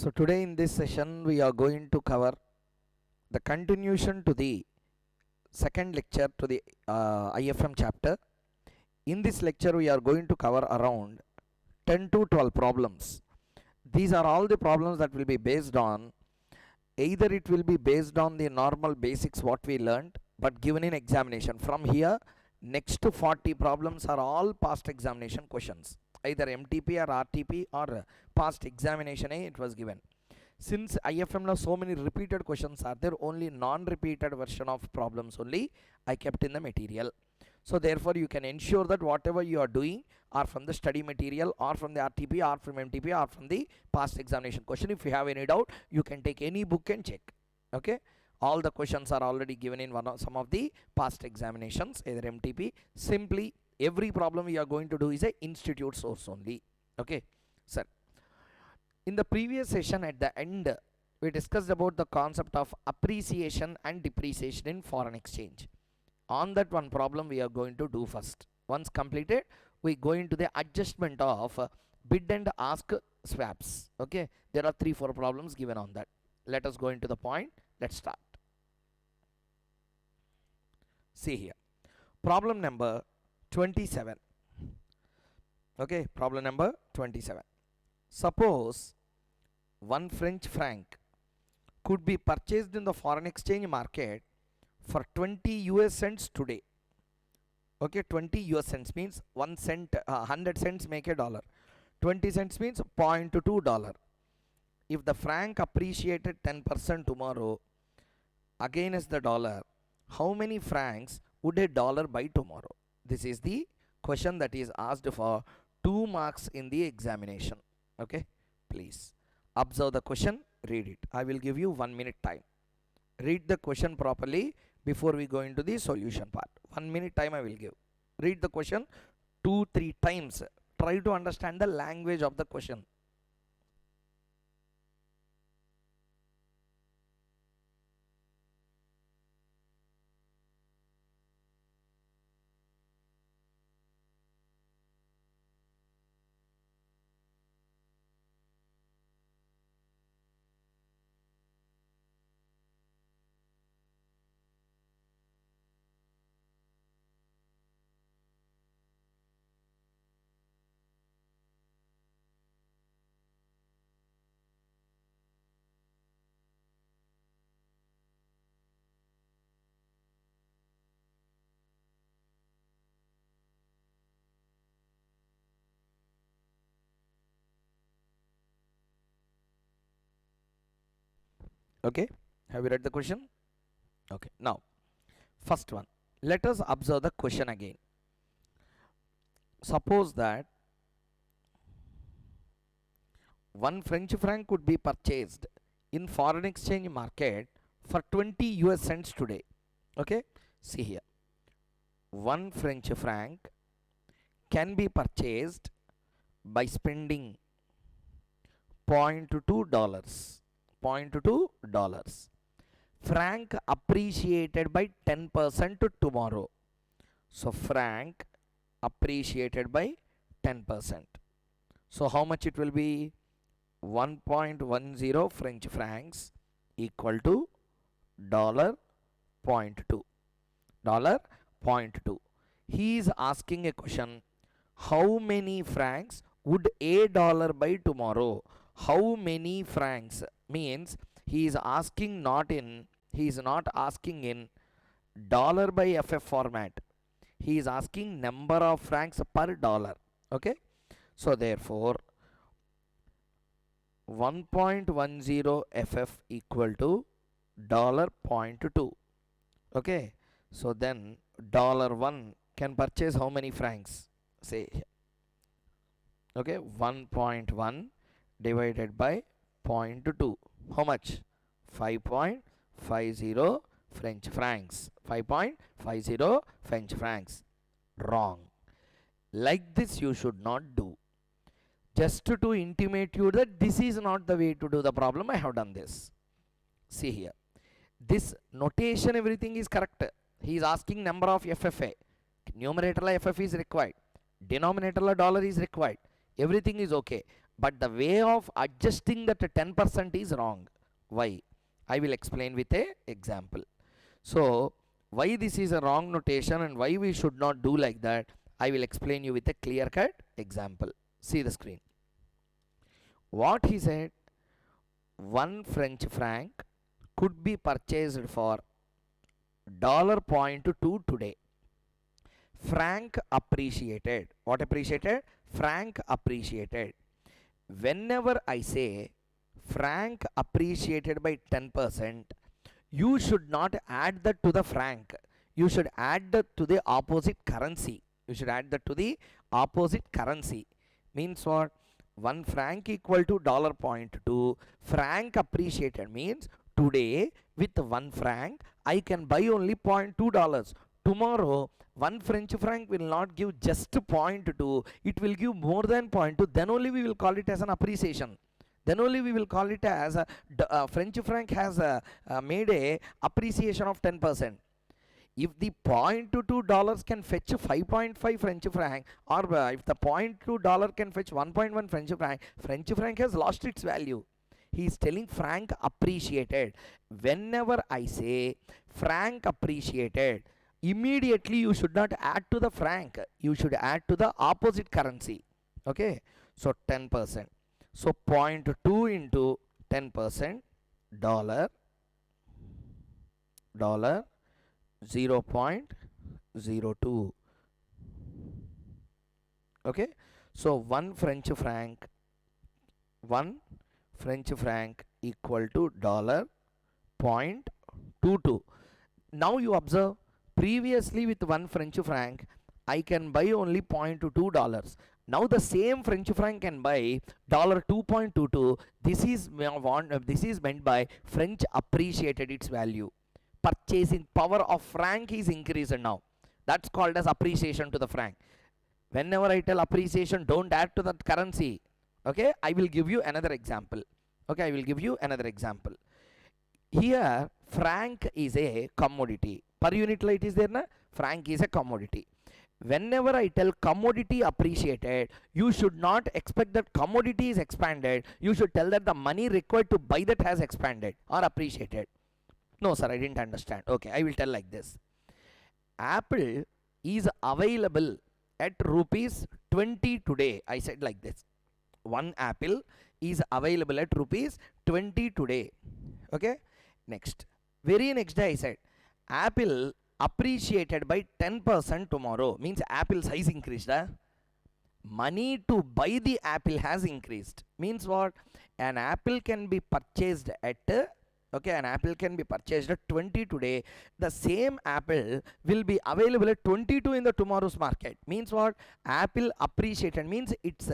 So today in this session we are going to cover the continuation to the second lecture to the IFM chapter. In this lecture we are going to cover around 10 to 12 problems. These are all the problems that will be based on, either it will be based on the normal basics what we learned but given in examination. From here next to 40 problems are all past examination questions, either MTP or RTP or past examination it was given. Since IFM now so many repeated questions are there, only non-repeated version of problems only I kept in the material. So therefore you can ensure that whatever you are doing are from the study material or from the RTP or from MTP or from the past examination question. If you have any doubt, you can take any book and check. Okay, all the questions are already given in some of the past examinations, either MTP. Simply every problem we are going to do is a institute source only. Okay, sir. In the previous session at the end, we discussed about the concept of appreciation and depreciation in foreign exchange. On that one problem we are going to do first. Once completed, we go into the adjustment of bid and ask swaps. Okay, there are 3-4 problems given on that. Let us go into the point. Let's start. See here, problem number 27. Okay, problem number 27. Suppose 1 French franc could be purchased in the foreign exchange market for 20 US cents today. Okay, 20 US cents means 1 cent, 100 cents make a dollar. 20 cents means $0.2. If the franc appreciated 10% tomorrow against the dollar, how many francs would a dollar buy tomorrow? This is the question that is asked for 2 marks in the examination. Okay, please observe the question, read it. I will give you 1 minute time. Read the question properly before we go into the solution part. 1 minute time I will give. Read the question 2-3 times. Try to understand the language of the question. Okay, have you read the question? Okay, now first one, let us observe the question again. Suppose that 1 French franc could be purchased in foreign exchange market for 20 US cents today. Okay, see here, 1 French franc can be purchased by spending $0.2. $0.2. Franc appreciated by 10% tomorrow. So franc appreciated by 10%. So how much it will be? 1.10 French francs equal to $0.2. $0.2. He is asking a question, how many francs would a dollar buy tomorrow? How many francs means he is asking not in dollar by FF format. He is asking number of francs per dollar. Okay, so therefore 1.10 FF equal to $0.2. Okay, so then $1 can purchase how many francs? Say, okay, 1.1 divided by 0.2, how much? 5.50 French francs. 5.50 French francs. Wrong. Like this you should not do. Just to intimate you that this is not the way to do the problem, I have done this. See here, this notation everything is correct. He is asking number of FFA. Numerator FF is required, denominator dollar is required, everything is okay. but the way of adjusting that 10% is wrong. Why? I will explain with a example. So why this is a wrong notation and why we should not do like that, I will explain you with a clear cut example. See the screen. What he said, 1 French franc could be purchased for $0.2 today. Franc appreciated. What appreciated? Franc appreciated. Whenever I say franc appreciated by 10%, you should not add that to the franc. You should add that to the opposite currency. You should add that to the opposite currency. Means what? 1 franc equal to $0.2. Franc appreciated means today with 1 franc I can buy only $0.2. Tomorrow 1 French franc will not give just 0.2, it will give more than 0.2. Then only we will call it as an appreciation. Then only we will call it as a French franc has made a appreciation of 10%. If the $0.2 can fetch 5.5 French franc, or if the $0.2 can fetch 1.1 French franc has lost its value. He is telling franc appreciated. Whenever I say franc appreciated, immediately you should not add to the franc, you should add to the opposite currency. Okay, so 10%. So 0.2 into 10%, dollar 0.02. Okay, so 1 French franc equal to $0.22. Now you observe, previously with 1 French franc I can buy only $0.2. Now the same French franc can buy $2.22. This is meant by French appreciated its value. Purchasing power of franc is increased now. That's called as appreciation to the franc. Whenever I tell appreciation, don't add to that currency. Okay, I will give you another example. Okay, I will give you another example. Here franc is a commodity. Per unit light is there na? Franc is a commodity. Whenever I tell commodity appreciated, you should not expect that commodity is expanded. You should tell that the money required to buy that has expanded or appreciated. No sir, I didn't understand. Okay, I will tell like this. Apple is available at rupees 20 today. I said like this. One apple is available at rupees 20 today. Okay, next. Very next day I said apple appreciated by 10% tomorrow. Means apple size increased. Money to buy the apple has increased. Means what? An apple can be purchased at an apple can be purchased at 20 today. The same apple will be available at 22 in the tomorrow's market. Means what? Apple appreciated means its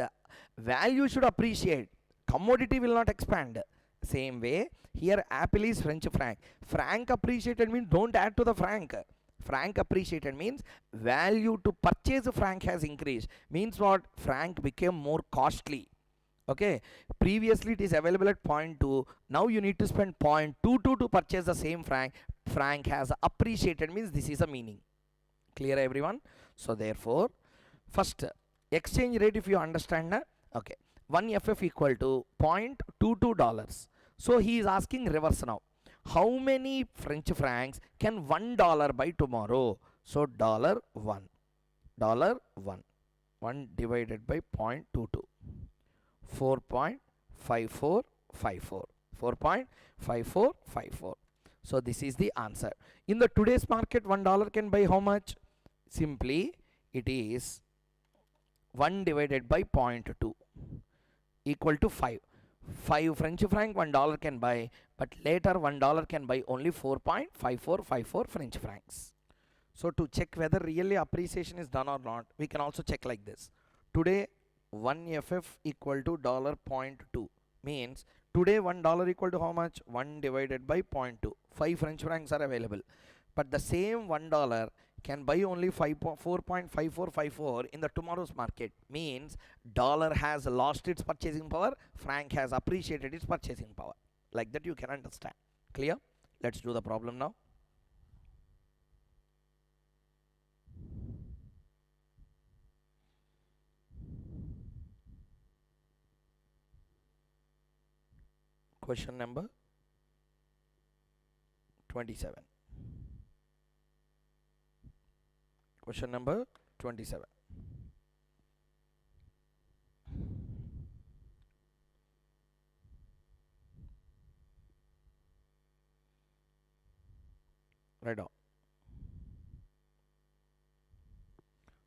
value should appreciate. Commodity will not expand. Same way, here apple is French franc. Franc appreciated means don't add to the franc. Franc appreciated means value to purchase franc has increased. Means what? Franc became more costly. Okay, previously it is available at 0.2. Now you need to spend 0.22 to purchase the same franc. Franc has appreciated means this is a meaning. Clear everyone? So therefore, first exchange rate if you understand. Okay, 1 FF equal to $0.22. So he is asking reverse now. How many French francs can $1 buy tomorrow? So $1. 1 divided by 0.22. 4.5454. 4.5454. So this is the answer. In the today's market, $1 can buy how much? Simply it is 1 divided by 0.2 equal to 5. 5 French franc $1 can buy, but later $1 can buy only 4.5454 French francs. So to check whether really appreciation is done or not, we can also check like this. Today 1 FF equal to $0.2 means today $1 equal to how much? 1 divided by 0.2. 5 French francs are available, but the same $1 can buy only 4.5454 in the tomorrow's market. Means dollar has lost its purchasing power, franc has appreciated its purchasing power. Like that you can understand. Clear? Let's do the problem now. Question number 27. Question number 27. Write down.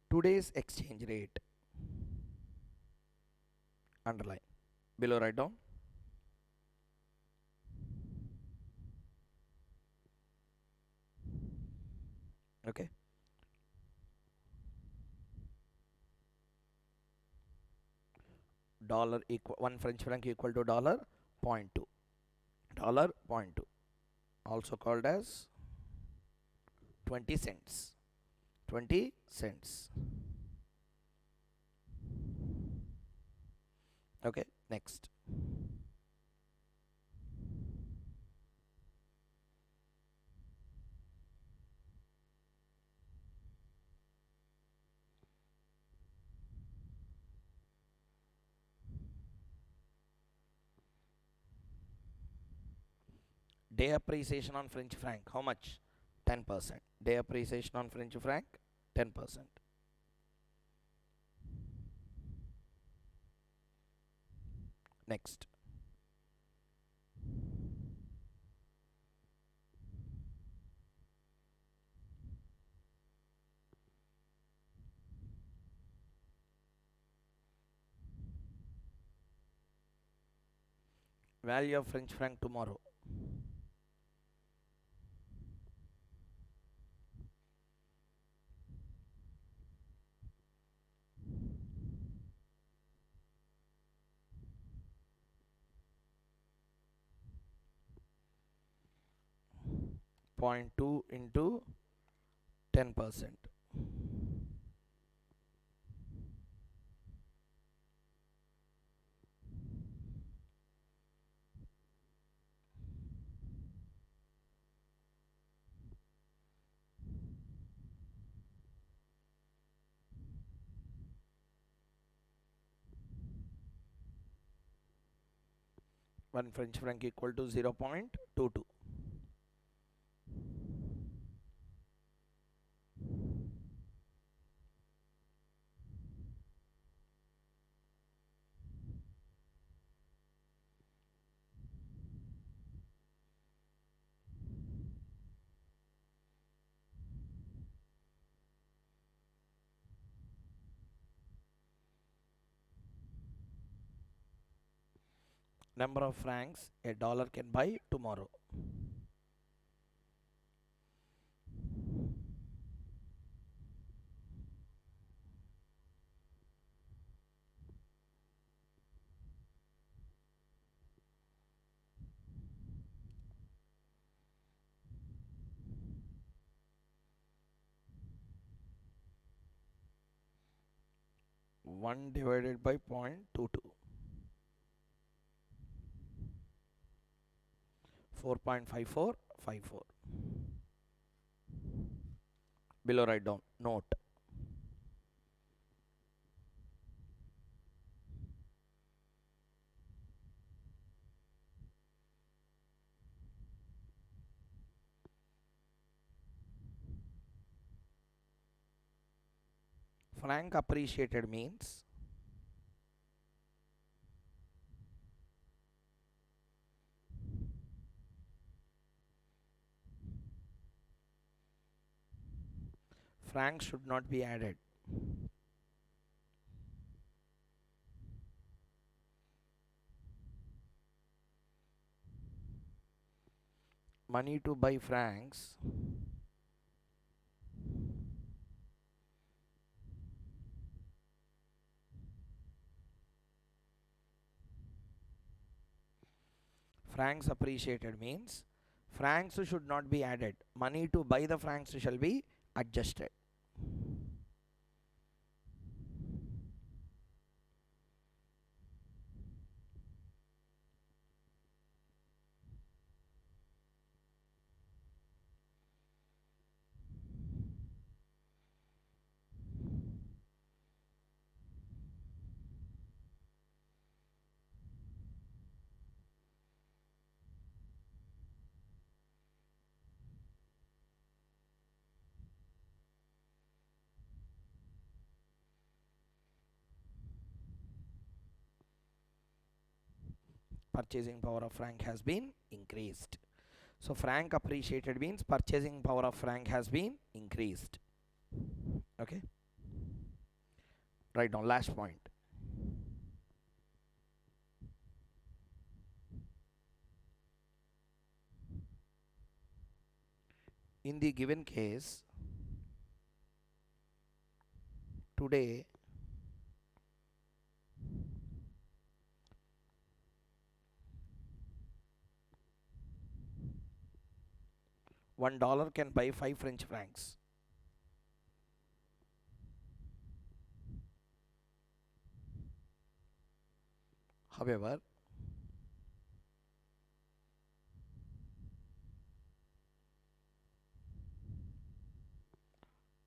Today's exchange rate. Underline. Below write down. Okay. Dollar equal 1 French franc equal to dollar 0.2. Dollar 0.2. Also called as 20 cents. 20 cents. Okay. Next. Day appreciation on French franc. How much? 10%. Day appreciation on French franc. 10%. Next. Value of French franc tomorrow. Point 2 into 10%. One French franc equal to 0.22. Number of francs a dollar can buy tomorrow. One divided by 0.22. 4.5454. Below write down. Note. Franc appreciated means francs should not be added. Money to buy francs francs appreciated means francs should not be added. Money to buy the francs shall be adjusted. Purchasing power of franc has been increased. So franc appreciated means purchasing power of franc has been increased. Okay. Right now, last point. In the given case, today $1 can buy 5 French francs. However,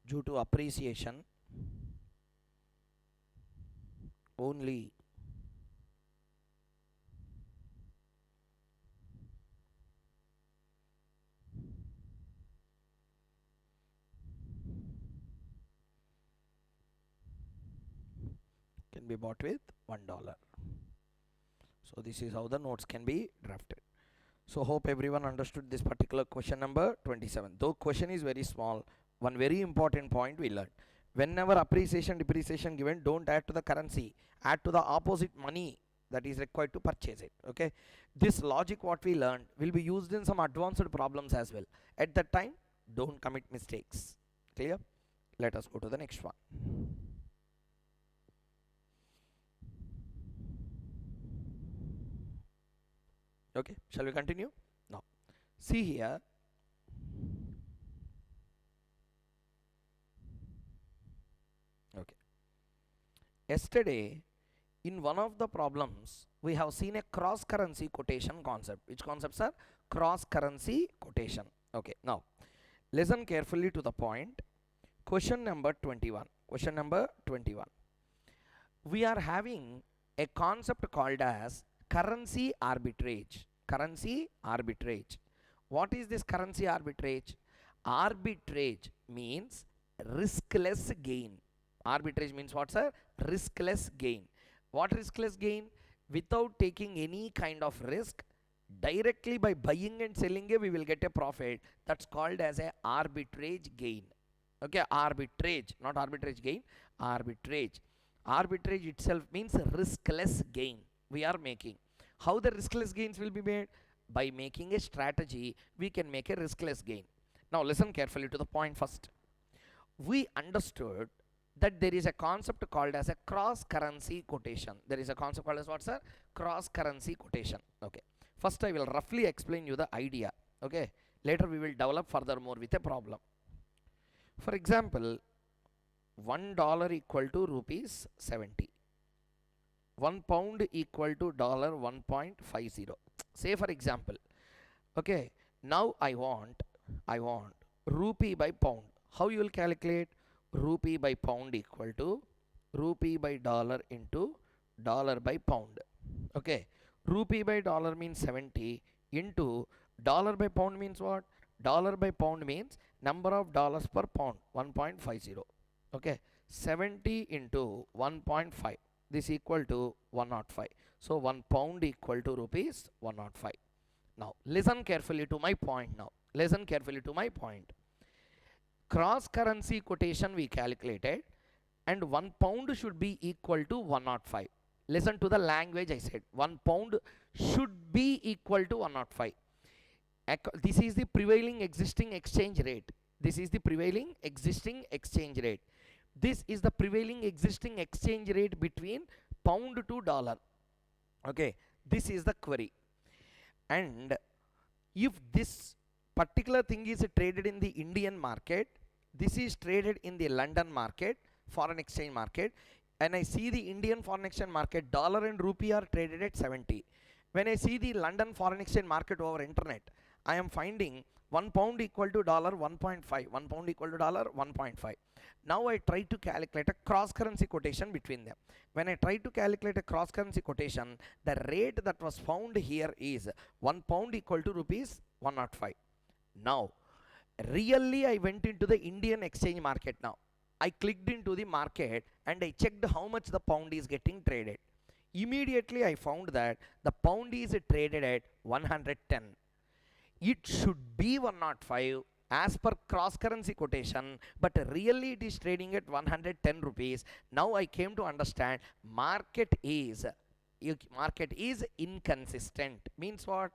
due to appreciation, only can be bought with $1. So this is how the notes can be drafted. So hope everyone understood this particular question number 27. Though question is very small, one very important point we learned. Whenever appreciation, depreciation given, don't add to the currency, add to the opposite money that is required to purchase it. Okay, this logic what we learned will be used in some advanced problems as well. At that time, don't commit mistakes. Clear? Let us go to the next one. Okay, shall we continue? Now, see here. Okay. Yesterday, in one of the problems, we have seen a cross-currency quotation concept. Which concepts are? Cross-currency quotation. Okay, now, listen carefully to the point. Question number 21. Question number 21. We are having a concept called as currency arbitrage. Currency arbitrage. What is this currency arbitrage? Arbitrage means riskless gain. Arbitrage means what, sir? Riskless gain. What riskless gain? Without taking any kind of risk, directly by buying and selling it, we will get a profit. That's called as a arbitrage gain. Okay, arbitrage, not arbitrage gain, arbitrage. Arbitrage itself means riskless gain we are making. How the riskless gains will be made? By making a strategy, we can make a riskless gain. Now listen carefully to the point first. We understood that there is a concept called as a cross-currency quotation. There is a concept called as what, sir? Cross-currency quotation. Okay. First I will roughly explain you the idea. Okay. Later we will develop furthermore with a problem. For example, $1 equal to rupees 70. 1 pound equal to $1.50. Say for example, okay, now I want rupee by pound. How you will calculate? Rupee by pound equal to rupee by dollar into dollar by pound. Okay, rupee by dollar means 70 into dollar by pound means what? Dollar by pound means number of dollars per pound, 1.50. Okay, 70 into 1.5. This equal to 105. So 1 pound equal to rupees 105. Now listen carefully to my point now. Listen carefully to my point. Cross currency quotation we calculated and 1 pound should be equal to 105. Listen to the language I said. 1 pound should be equal to 105. This is the prevailing existing exchange rate. This is the prevailing existing exchange rate. This is the prevailing existing exchange rate between pound to dollar. Okay, this is the query. And if this particular thing is traded in the Indian market, this is traded in the London market, foreign exchange market, and I see the Indian foreign exchange market, dollar and rupee are traded at 70. When I see the London foreign exchange market over internet, I am finding 1 pound equal to $1.5. 1 pound equal to $1.5. Now I try to calculate a cross currency quotation between them. When I try to calculate a cross currency quotation, the rate that was found here is 1 pound equal to rupees 105. Now really I went into the Indian exchange market. Now I clicked into the market and I checked how much the pound is getting traded. Immediately I found that the pound is traded at 110. It should be 105 as per cross currency quotation, but really it is trading at 110 rupees. Now I came to understand market is inconsistent. Means what?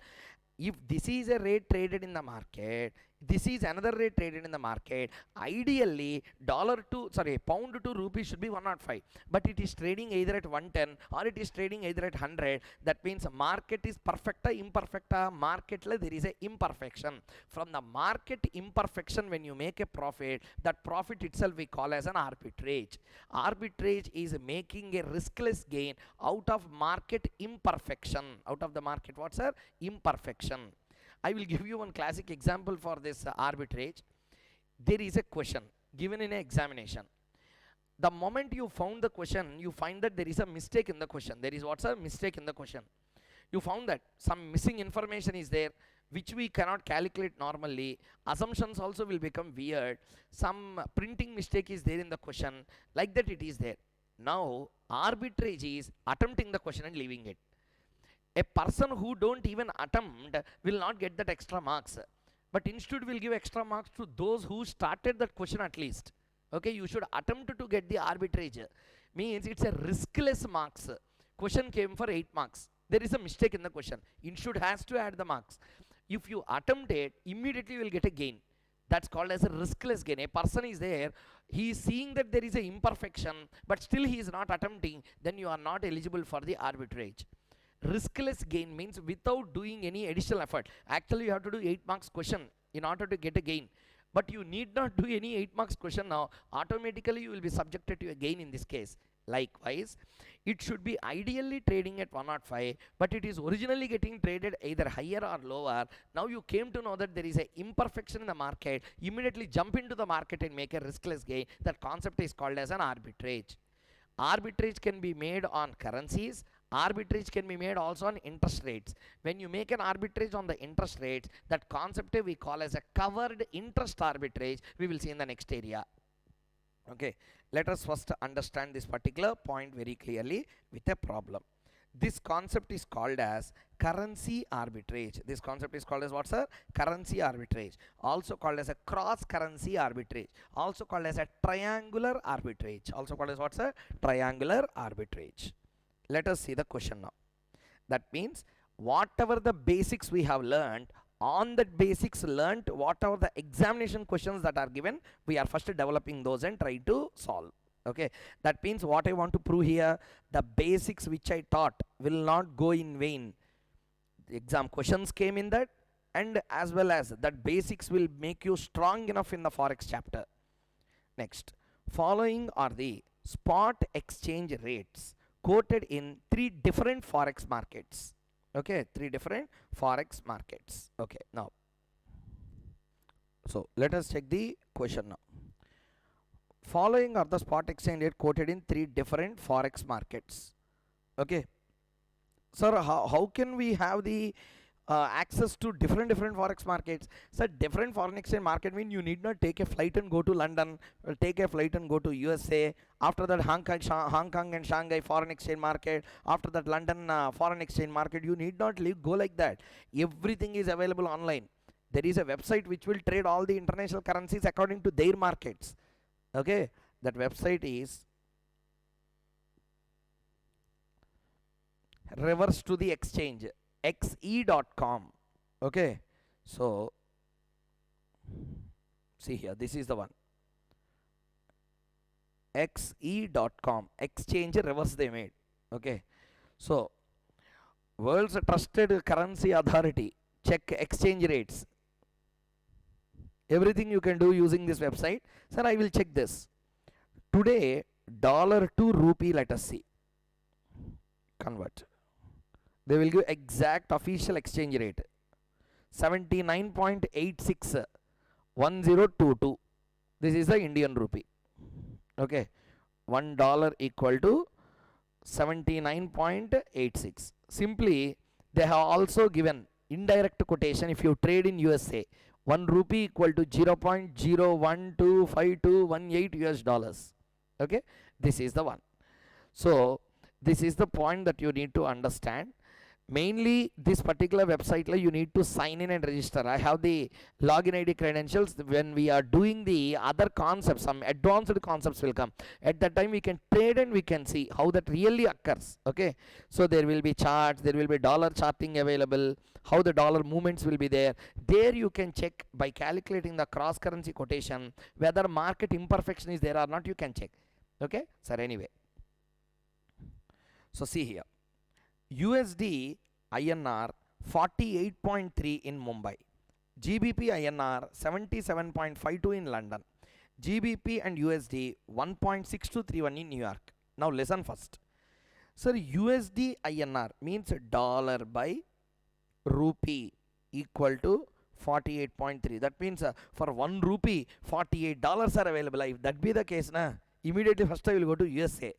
If this is a rate traded in the market, this is another rate traded in the market, ideally pound to rupee should be 105, but it is trading either at 110 or it is trading either at 100. That means market is perfecta imperfecta. Market there is a imperfection. From the market imperfection, when you make a profit, that profit itself we call as an arbitrage. Arbitrage is making a riskless gain out of market imperfection. Out of the market what's sir? Imperfection. I will give you one classic example for this arbitrage. There is a question given in an examination. The moment you found the question, you find that there is a mistake in the question. There is what's a mistake in the question. You found that some missing information is there which we cannot calculate normally. Assumptions also will become weird. Some printing mistake is there in the question. Like that it is there. Now arbitrage is attempting the question and leaving it. A person who don't even attempt will not get that extra marks, but instead will give extra marks to those who started that question at least. Okay, you should attempt to get the arbitrage. Means it's a riskless marks. Question came for 8 marks. There is a mistake in the question. Instead has to add the marks. If you attempt it, immediately you will get a gain. That's called as a riskless gain. A person is there, he is seeing that there is an imperfection, but still he is not attempting, then you are not eligible for the arbitrage. Riskless gain means without doing any additional effort. Actually you have to do 8 marks question in order to get a gain, but you need not do any 8 marks question. Now automatically you will be subjected to a gain in this case. Likewise, it should be ideally trading at 105, but it is originally getting traded either higher or lower. Now you came to know that there is an imperfection in the market, immediately jump into the market and make a riskless gain. That concept is called as an arbitrage. Arbitrage can be made on currencies. Arbitrage can be made also on interest rates. When you make an arbitrage on the interest rates, that concept we call as a covered interest arbitrage. We will see in the next area. Okay, let us first understand this particular point very clearly with a problem. This concept is called as currency arbitrage. This concept is called as what, sir? Currency arbitrage. Also called as a cross currency arbitrage. Also called as a triangular arbitrage. Also called as what, sir? Triangular arbitrage. Let us see the question now. That means whatever the basics we have learned, on that basics learned, whatever the examination questions that are given, we are first developing those and try to solve. Okay, that means what I want to prove here, the basics which I taught will not go in vain. The exam questions came in that, and as well as that basics will make you strong enough in the Forex chapter. Next, following are the spot exchange rates quoted in 3 different Forex markets. Okay, 3 different Forex markets. Okay, now, so let us check the question now. Following are the spot exchange rate quoted in 3 different Forex markets. Okay, sir, how can we have the access to different Forex markets? So different foreign exchange market mean you need not take a flight and go to London, or take a flight and go to USA. After that Hong Kong and Shanghai foreign exchange market. After that London foreign exchange market. You need not go like that. Everything is available online. There is a website which will trade all the international currencies according to their markets. Okay, that website is reverse to the exchange, xe.com. Okay, so see here, this is the one, xe.com, exchange reverse they made. Okay, so world's trusted currency authority, check exchange rates. Everything you can do using this website. Sir, I will check this. Today, dollar to rupee, let us see. Convert. They will give exact official exchange rate. 79.86 1022. This is the Indian rupee. Okay. $1 equal to 79.86. Simply, they have also given indirect quotation. If you trade in USA, 1 rupee equal to 0.0125218 US dollars. Okay, this is the one. So This is the point that you need to understand. Mainly this particular website you need to sign in and register. I have the login ID credentials. When we are doing the other concepts, some advanced concepts will come. At that time we can trade and we can see how that really occurs. Okay, so there will be charts, there will be dollar charting available, how the dollar movements will be there. There you can check by calculating the cross currency quotation whether market imperfection is there or not. You can check. Okay, sir. Anyway, so see here, USD INR 48.3 in Mumbai, GBP INR 77.52 in London, GBP and USD 1.6231 in New York. Now listen first. Sir, USD INR means dollar by rupee equal to 48.3. That means for 1 rupee $48 are available. If that be the case, immediately first I will go to USA.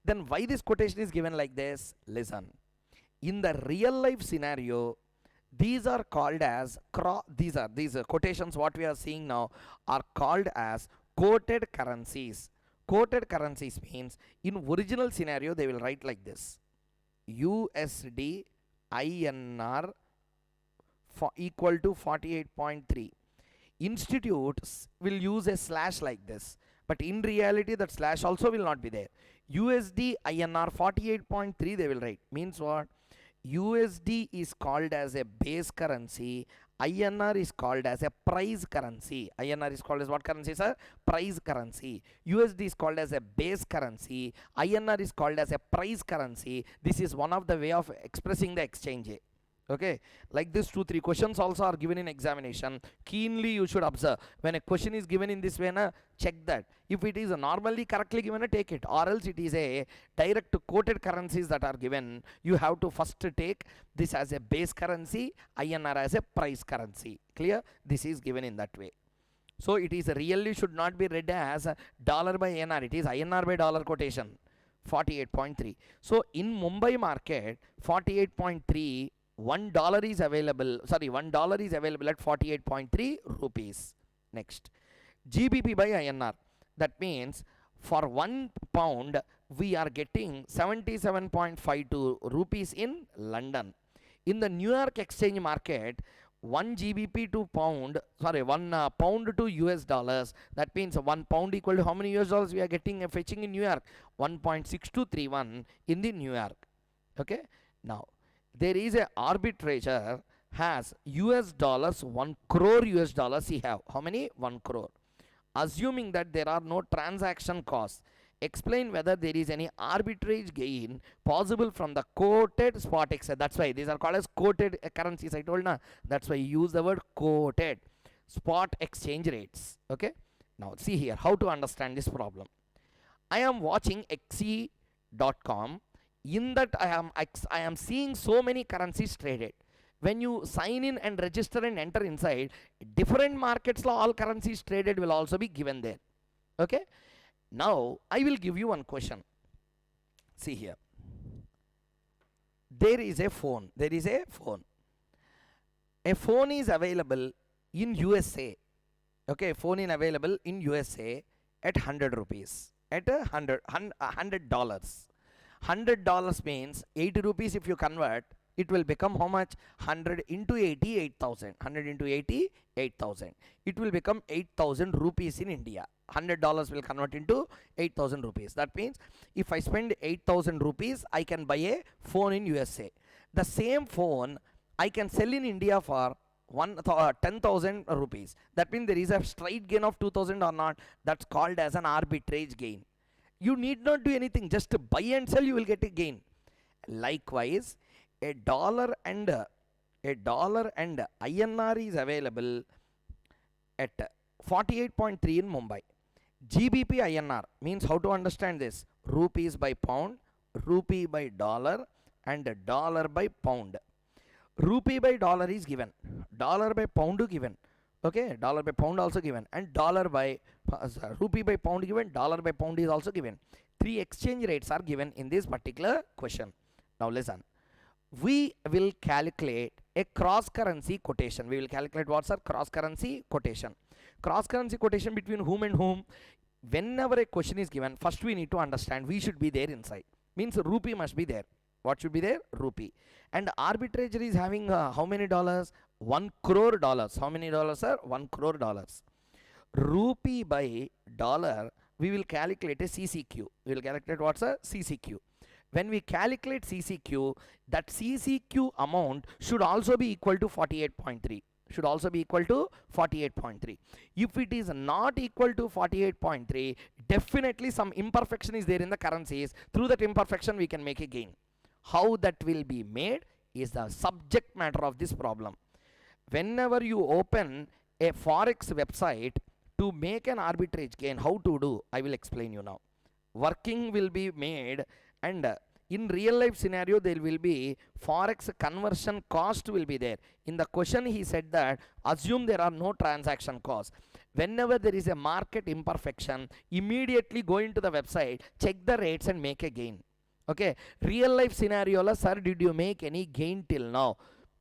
Then why this quotation is given like this? Listen. In the real life scenario, these are called as these quotations what we are seeing now are called as quoted currencies. Quoted currencies means in original scenario they will write like this: USD INR equal to 48.3. Institutes will use a slash like this, but in reality that slash also will not be there. USD INR 48.3 they will write. Means what? USD is called as a base currency, INR is called as a price currency. INR is called as what currency, sir? Price currency. USD is called as a base currency, INR is called as a price currency. This is one of the way of expressing the exchange. Okay, like this 2-3 questions also are given in examination. Keenly you should observe. When a question is given in this way, check that. If it is normally correctly given, take it, or else it is a direct quoted currencies that are given. You have to first take this as a base currency, INR as a price currency. Clear? This is given in that way. So it is really should not be read as dollar by INR. It is INR by dollar quotation. 48.3. So in Mumbai market, 48.3. $1 is available. Sorry, $1 is available at 48.3 rupees. Next, GBP by INR. That means for 1 pound we are getting 77.52 rupees in London. In the New York exchange market, 1 GBP to pound, sorry, 1 pound to US dollars. That means 1 pound equal to how many US dollars we are getting fetching in New York? 1.6231 in the New York. Okay. Now, there is a arbitrager has US dollars 1 crore US dollars he have. How many? 1 crore. Assuming that there are no transaction costs, explain whether there is any arbitrage gain possible from the quoted spot exchange. That's why these are called as quoted currencies. I told na. That's why you use the word quoted spot exchange rates. Okay. Now see here how to understand this problem. I am watching xe.com. In that I am seeing so many currencies traded. When you sign in and register and enter inside, different markets all currencies traded will also be given there. Okay. Now I will give you one question. See here. There is a phone. There is a phone. A phone is available in USA. Okay, phone is available in USA at 100 rupees. At $100. $100 means 80 rupees if you convert, it will become how much? 100 into 80, 8,000. 100 into 80, 8,000. It will become 8,000 rupees in India. $100 will convert into 8,000 rupees. That means if I spend 8,000 rupees, I can buy a phone in USA. The same phone I can sell in India for 10,000 rupees. That means there is a straight gain of 2,000 or not. That's called as an arbitrage gain. You need not do anything, just buy and sell, you will get a gain. Likewise, a dollar and INR is available at 48.3 in Mumbai. GBP INR means how to understand this? Rupees by pound, rupee by dollar, and dollar by pound. Rupee by dollar is given, dollar by pound given. Okay, dollar by pound also given, and dollar by rupee by pound given, dollar by pound is also given. 3 exchange rates are given in this particular question. Now listen, we will calculate a cross currency quotation. We will calculate what's our cross currency quotation. Cross currency quotation between whom and whom? Whenever a question is given, first we need to understand we should be there inside. means rupee must be there. What should be there? Rupee. And arbitrager is having how many dollars? 1 crore dollars. How many dollars, sir? 1 crore dollars. Rupee by dollar, we will calculate a CCQ. We will calculate what's a CCQ. When we calculate CCQ, that CCQ amount should also be equal to 48.3. Should also be equal to 48.3. If it is not equal to 48.3, definitely some imperfection is there in the currencies. Through that imperfection, we can make a gain. How that will be made is the subject matter of this problem. Whenever you open a Forex website to make an arbitrage gain, how to do? I will explain you now. Working will be made, and in real life scenario there will be Forex conversion cost will be there. In the question he said that assume there are no transaction costs. Whenever there is a market imperfection, immediately go into the website, check the rates and make a gain. Okay, real life scenario la, sir, did you make any gain till now?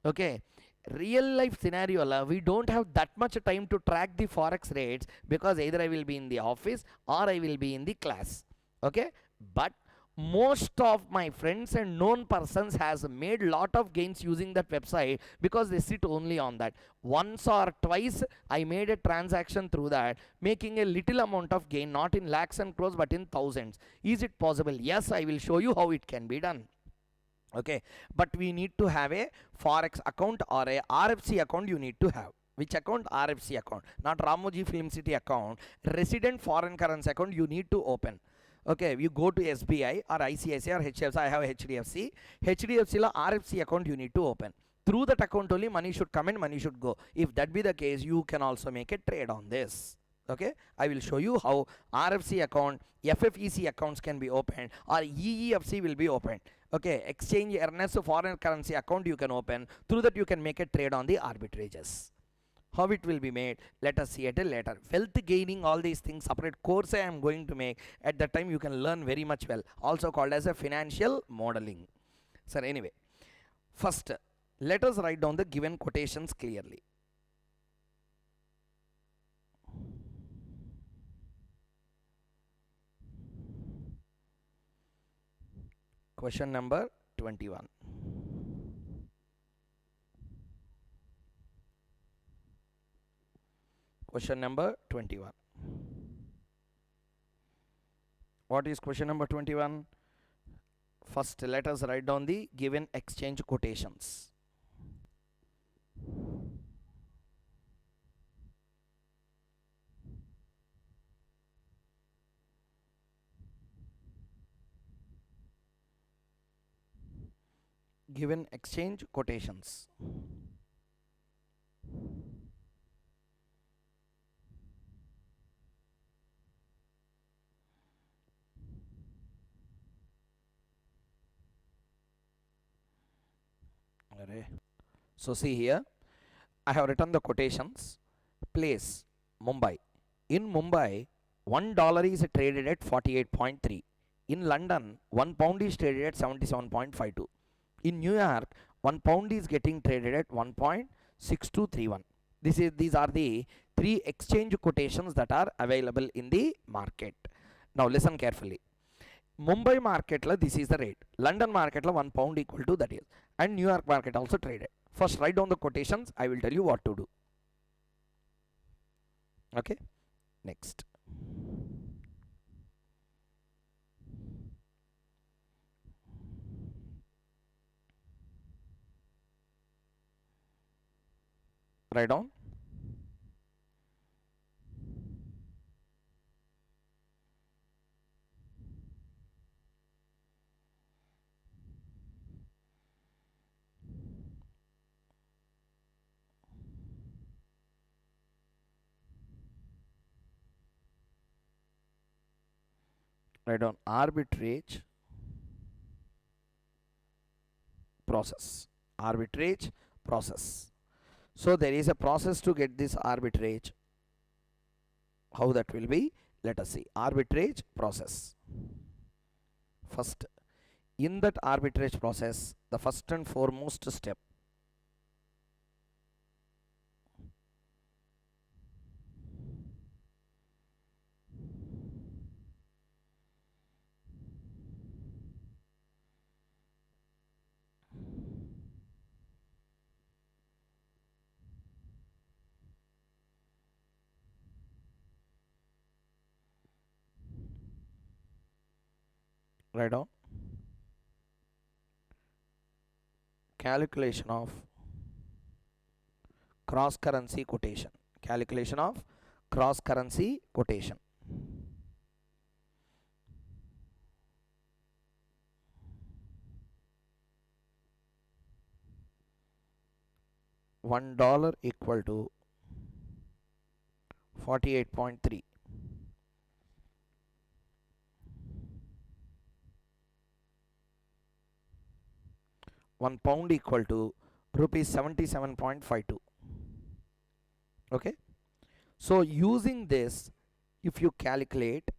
Okay, real life scenario la, we don't have that much time to track the Forex rates, because either I will be in the office or I will be in the class. Okay, but most of my friends and known persons has made lot of gains using that website, because they sit only on that. Once or twice I made a transaction through that, making a little amount of gain, not in lakhs and crores but in thousands. Is it possible? Yes, I will show you how it can be done. Okay, but we need to have a Forex account or a RFC account. You need to have which account? RFC account, not Ramoji Film City account. Resident foreign currency account you need to open. Okay, you go to SBI or ICICI or HDFC. I have HDFC. HDFC la RFC account you need to open. Through that account only money should come and money should go. If that be the case, you can also make a trade on this. Okay, I will show you how RFC account, FFEC accounts can be opened, or EEFC will be opened. Okay, exchange earnest foreign currency account you can open. Through that you can make a trade on the arbitrages. How it will be made, let us see at a later. Wealth gaining, all these things, separate course I am going to make. At that time you can learn very much well, also called as a financial modeling. Sir, anyway, first let us write down the given quotations clearly. Question number 21. Question number 21. What is question number 21? First, let us write down the given exchange quotations. Given exchange quotations. So see here, I have written the quotations. Place Mumbai. In Mumbai, $1 is traded at 48.3. In London, £1 is traded at 77.52. In New York, £1 is getting traded at 1.6231. These are the three exchange quotations that are available in the market. Now listen carefully. Mumbai market la this is the rate. London market la £1 equal to that is. And New York market also traded. First write down the quotations. I will tell you what to do. Okay. Next. Write down. Write down arbitrage process. Arbitrage process. So there is a process to get this arbitrage. How that will be? Let us see. Arbitrage process. First, in that arbitrage process, the first and foremost step, Write down calculation of cross currency quotation. Calculation of cross currency quotation. $1 equal to 48.3. 1 pound equal to rupees 77.52. Okay, so using this, if you calculate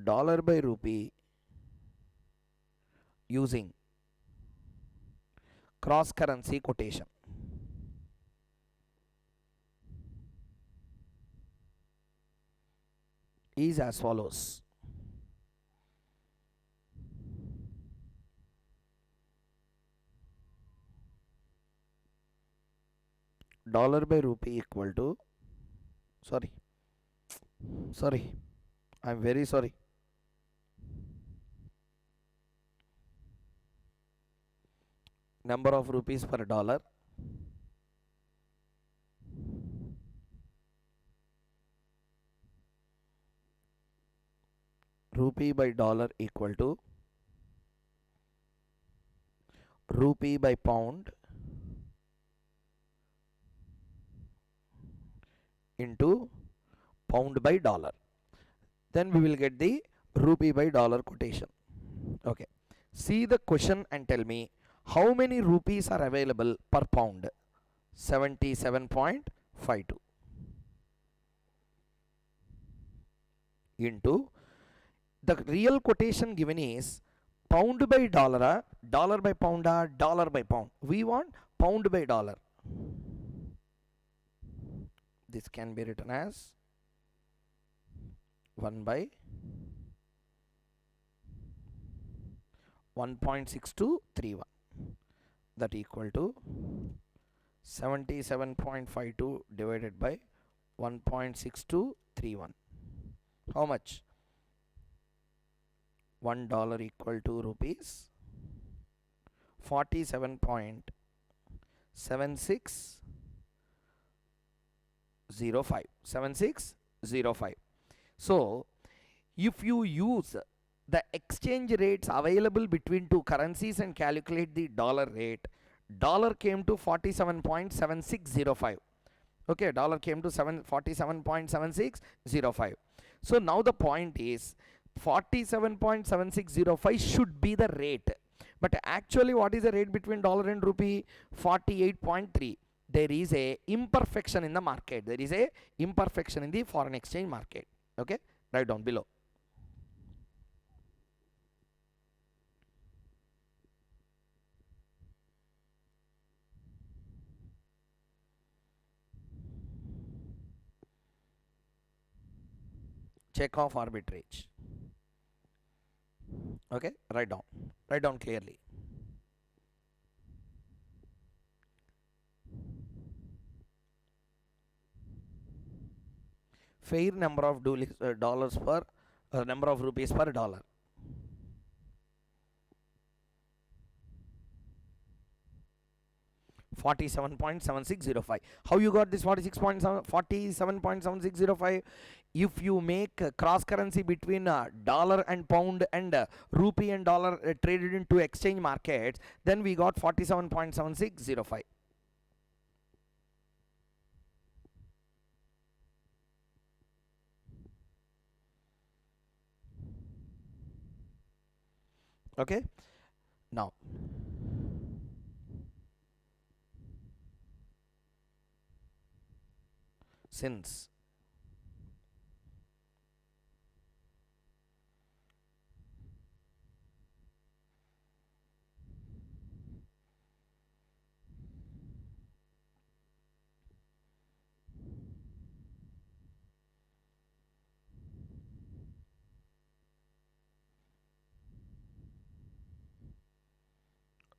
dollar by rupee using cross currency quotation, is as follows. Dollar by rupee equal to, sorry, I'm very sorry. Number of rupees per dollar rupee by dollar equal to rupee by pound into pound by dollar. Then we will get the rupee by dollar quotation. Okay, see the question and tell me how many rupees are available per pound. 77.52 into the real quotation given is pound by dollar, dollar by pound, dollar by pound. We want pound by dollar. This can be written as 1 by 1.6231, that equal to 77.52 divided by 1.6231. How much? $1 equal to rupees 7605. So if you use the exchange rates available between two currencies and calculate the dollar rate, dollar came to 47.7605. Okay, dollar came to 47.7605. So now the point is 47.7605 should be the rate, but actually what is the rate between dollar and rupee? 48.3. There is a imperfection in the market. There is a imperfection in the foreign exchange market. Okay, write down below. Check off arbitrage. Okay, write down clearly. Fair number of dollars per number of rupees per dollar. $47.7605. How you got this 47.7605? If you make cross currency between dollar and pound and rupee and dollar traded into exchange markets, then we got 47.7605. Okay, now since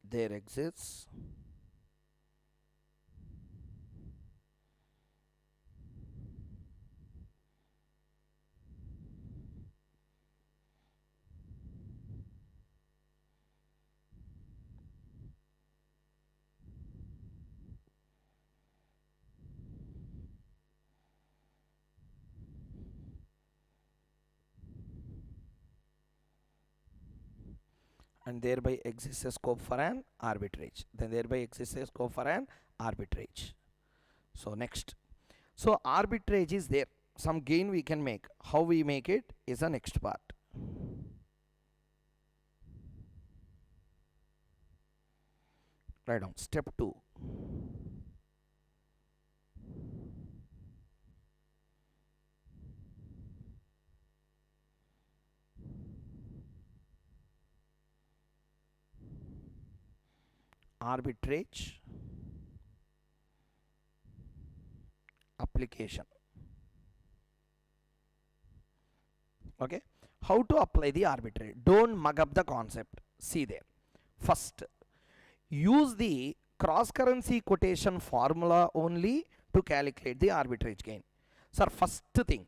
there exists and thereby exists a scope for an arbitrage. Then thereby exists a scope for an arbitrage. So next, so arbitrage is there. Some gain we can make. How we make it is the next part. Write down step 2. Arbitrage application. Okay, how to apply the arbitrage? Don't mug up the concept. See there. First, use the cross currency quotation formula only to calculate the arbitrage gain. Sir, first thing,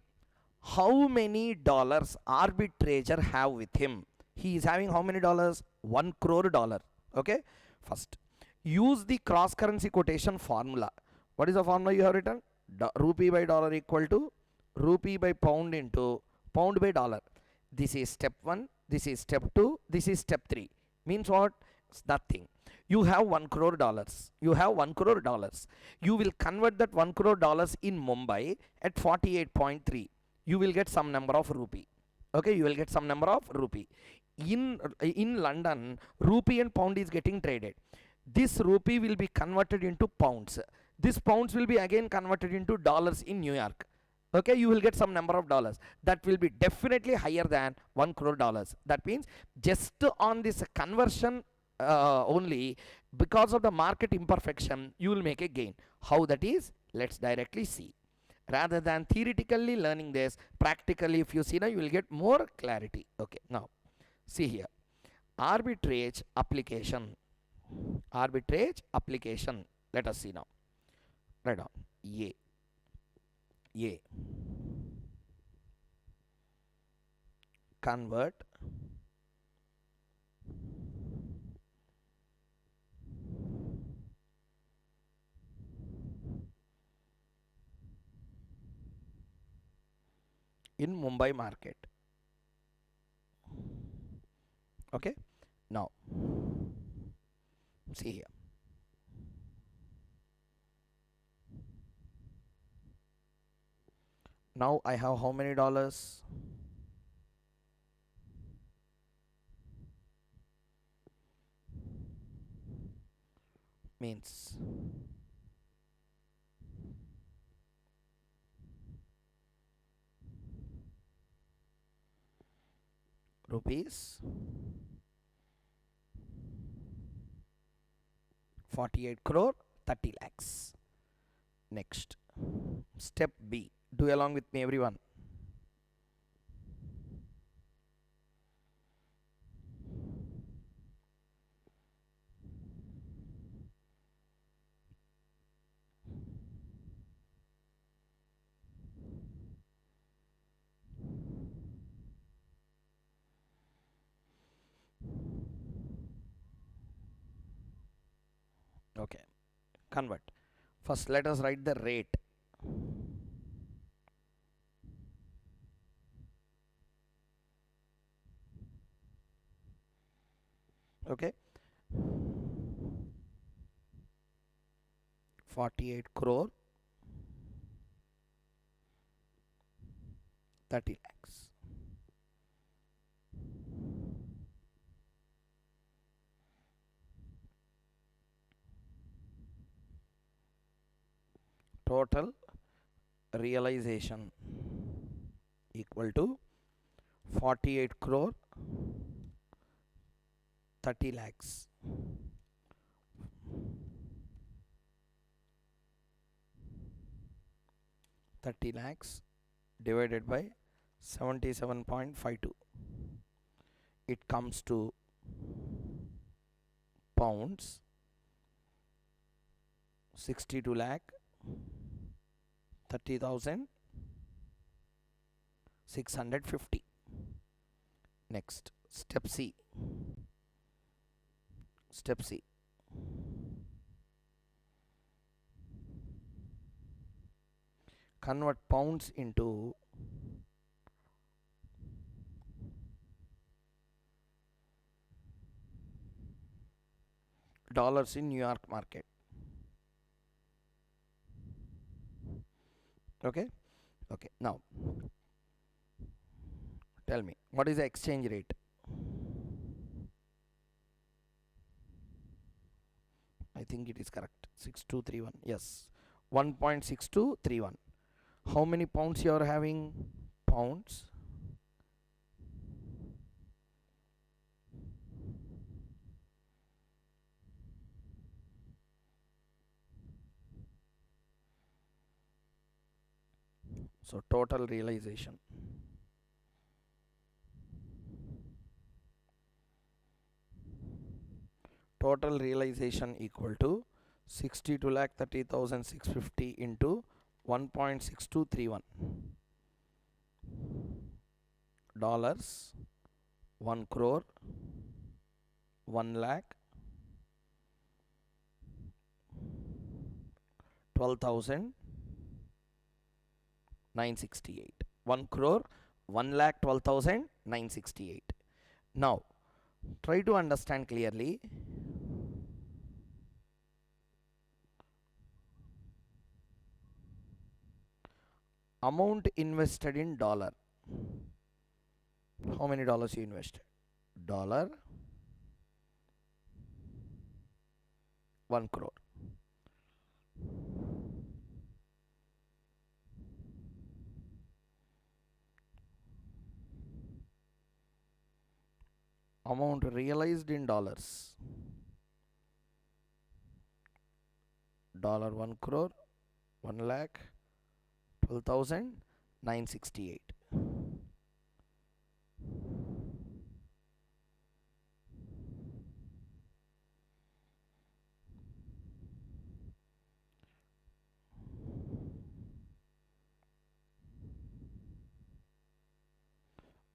how many dollars arbitrager have with him? He is having how many dollars? 1 crore dollar. Okay, first use the cross currency quotation formula. What is the formula you have written? Rupee by dollar equal to rupee by pound into pound by dollar. This is step 1, this is step 2, this is step 3. Means what? Nothing. You have 1 crore dollars. You have 1 crore dollars. You will convert that 1 crore dollars in Mumbai at 48.3. You will get some number of rupee. Okay, you will get some number of rupee. In London, rupee and pound is getting traded. This rupee will be converted into pounds. This pounds will be again converted into dollars in New York. Okay, you will get some number of dollars that will be definitely higher than 1 crore dollars. That means just on this conversion only, because of the market imperfection, you will make a gain. How that is? Let's directly see. Rather than theoretically learning this, practically if you see now, you will get more clarity. Okay, now see here. Arbitrage application. Arbitrage application. Let us see now. Write down A. Convert in Mumbai market. Okay, now see here. Now I have how many dollars? Means rupees 48 crore 30 lakhs. Next, step B. Do along with me, everyone. Okay, convert. First, let us write the rate. Okay, 48 crore 30 lakhs. Total realization equal to 48 crore 30 lakhs. Divided by 77.52. It comes to pounds 62 lakh 30,650. Next, step C. Convert pounds into dollars in New York market. Okay. Okay. Now tell me, what is the exchange rate? I think it is correct. 6231. Yes. 1.6231. How many pounds you are having? Pounds. So total realization. Total realization equal to 62,30,650 into 1.6231 dollars, 1 crore, 1 lakh, 12,968. 1 crore, 1 lakh 12,968. Now try to understand clearly. Amount invested in dollar. How many dollars you invested? Dollar, 1 crore. Amount realized in dollars. Dollar 1 crore, 1 lakh, 12,968.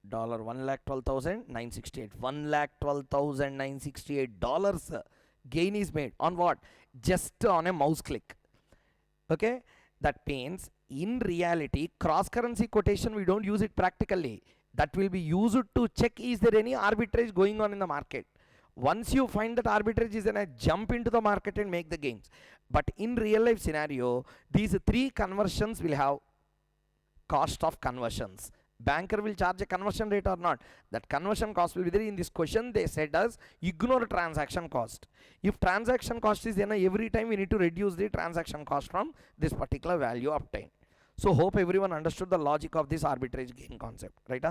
Dollar 1,12,968. 1,12,968 dollars gain is made on what? Just on a mouse click. Okay, that means in reality cross currency quotation we don't use it practically. That will be used to check is there any arbitrage going on in the market. Once you find that arbitrage is, then I jump into the market and make the gains. But in real life scenario, these three conversions will have cost of conversions. Banker will charge a conversion rate or not. That conversion cost will be there. In this question they said us ignore transaction cost. If transaction cost is there, every time we need to reduce the transaction cost from this particular value obtained. So hope everyone understood the logic of this arbitrage gain concept, right?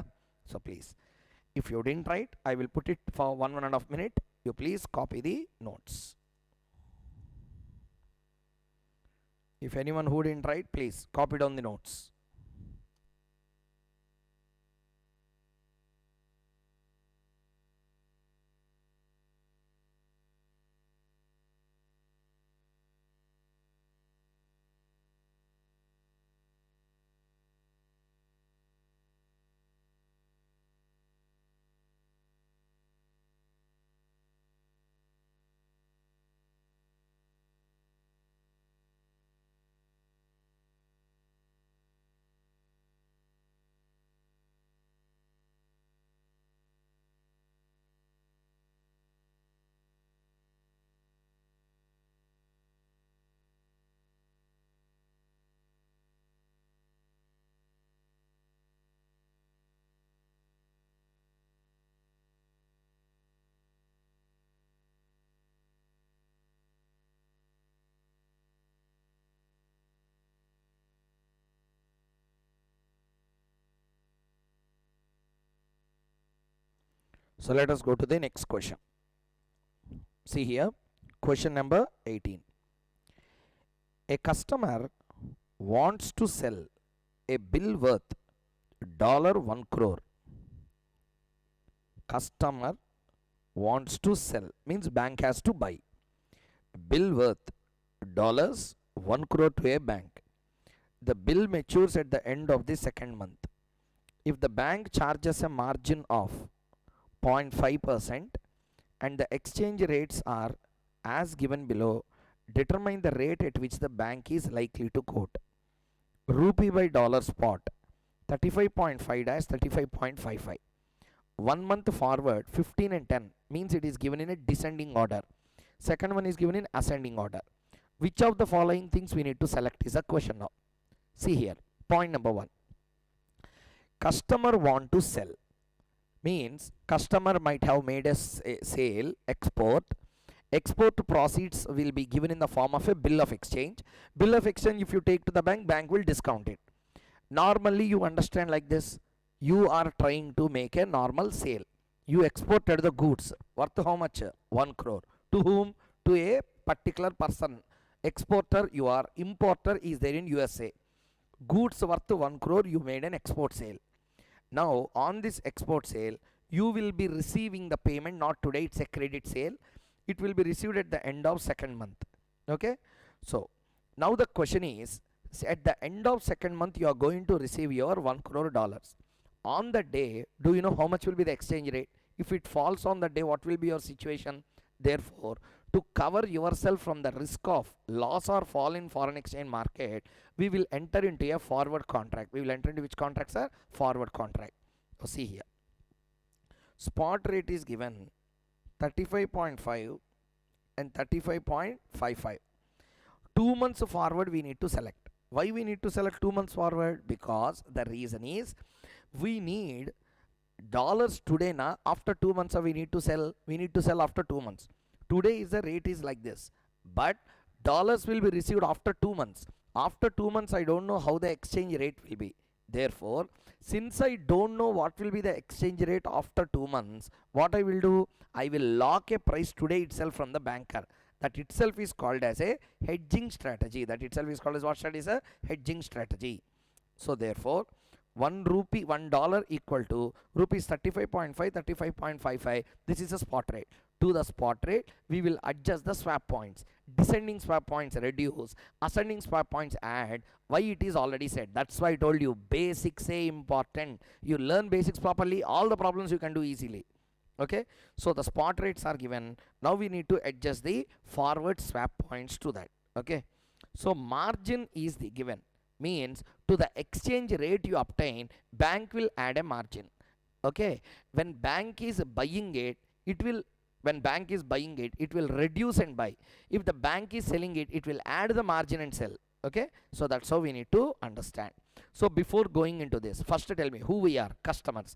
So please, if you didn't write, I will put it for 1.5 minute. You please copy the notes. If anyone who didn't write, please copy down the notes. So let us go to the next question. See here, question number 18. A customer wants to sell a bill worth $1 crore. Customer wants to sell means bank has to buy bill worth $1 crore to a bank. The bill matures at the end of the second month. If the bank charges a margin of 0.5% and the exchange rates are as given below, determine the rate at which the bank is likely to quote. Rupee by dollar spot 35.5 dash 35.55. 1 month forward 15 and 10 means it is given in a descending order. second one is given in ascending order. Which of the following things we need to select is a question now. See here, point number 1. Customer want to sell, means customer might have made a sale, export proceeds will be given in the form of a bill of exchange. Bill of exchange, if you take to the bank will discount it. Normally you understand like this: you are trying to make a normal sale, you exported the goods worth how much? 1 crore. To whom? To a particular person. Exporter you are, importer is there in USA. Goods worth 1 crore, you made an export sale. Now on this export sale, you will be receiving the payment not today, it's a credit sale, it will be received at the end of second month. Okay, so now the question is, at the end of second month you are going to receive your 1 crore dollars. On the day, do you know how much will be the exchange rate? If it falls on the day, what will be your situation? Therefore, to cover yourself from the risk of loss or fall in foreign exchange market, we will enter into a forward contract. We will enter into which contracts are? Forward contract. So see here, spot rate is given 35.5 and 35.55. 2 months forward we need to select. Why we need to select 2 months forward? Because the reason is, we need dollars today na, after 2 months we need to sell after 2 months. Today is the rate is like this, but dollars will be received after 2 months. After 2 months I don't know how the exchange rate will be. Therefore, since I don't know what will be the exchange rate after 2 months, what I will do, I will lock a price today itself from the banker. That itself is called as a hedging strategy. That itself is called as what strategy? Is a hedging strategy. So therefore, 1 rupee, $1 equal to rupees 35.5, 35.55. This is a spot rate. To the spot rate, we will adjust the swap points. Descending swap points reduce, ascending swap points add. Why? It is already said. That's why I told you basics say important. You learn basics properly, all the problems you can do easily. Okay, so the spot rates are given. Now we need to adjust the forward swap points to that. Okay, so margin is the given, means to the exchange rate you obtain, bank will add a margin. Okay, when bank is buying it, it will reduce and buy. If the bank is selling it, it will add the margin and sell. Okay, so that's how we need to understand. So before going into this, first tell me who we are. Customers.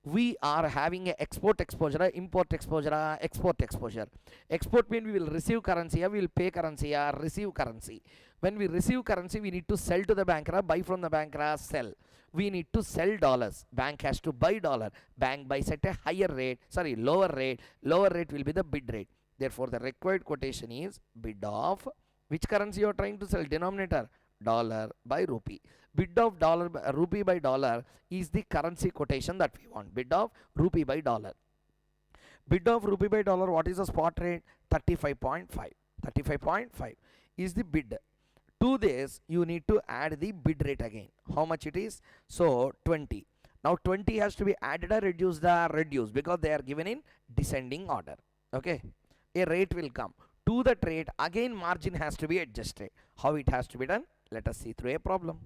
We are having a export exposure, import exposure, export exposure. Export means we will receive currency, we will pay currency, or receive currency. When we receive currency, we need to sell to the banker, buy from the banker, sell. We need to sell dollars. Bank has to buy dollar. Bank buys at a higher rate, sorry, lower rate. Lower rate will be the bid rate. Therefore, the required quotation is bid of which currency you are trying to sell? Denominator dollar by rupee. Bid of dollar rupee by dollar is the currency quotation that we want. Bid of rupee by dollar. Bid of rupee by dollar, what is the spot rate? 35.5. 35.5 is the bid. To this you need to add the bid rate again. How much it is? So 20. Now 20 has to be added or reduced? Reduced, because they are given in descending order. Okay, a rate will come. To that rate again margin has to be adjusted. How it has to be done? Let us see through a problem.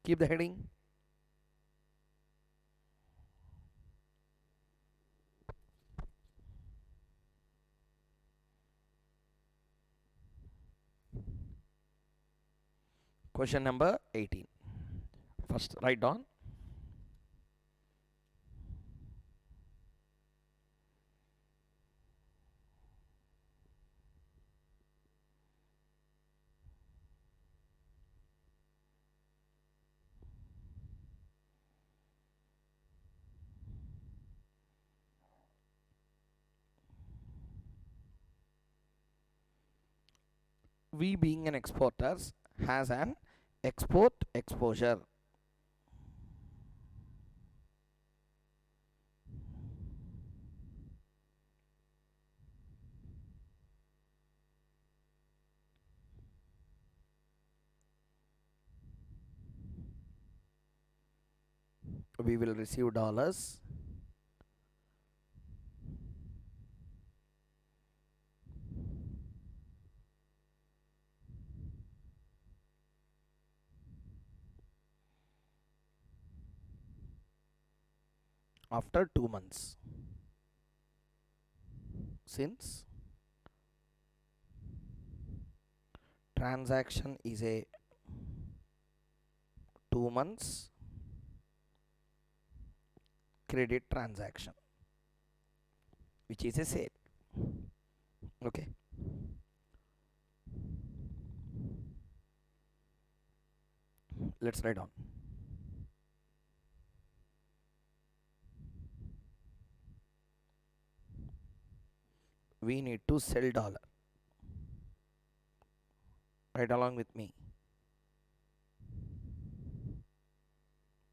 Keep the heading. Question number 18. First write down. We being an exporters has an export exposure. We will receive dollars. After 2 months. Since transaction is a 2 months credit transaction, which is a sale. Okay. Let's write down. We need to sell dollar. Write along with me.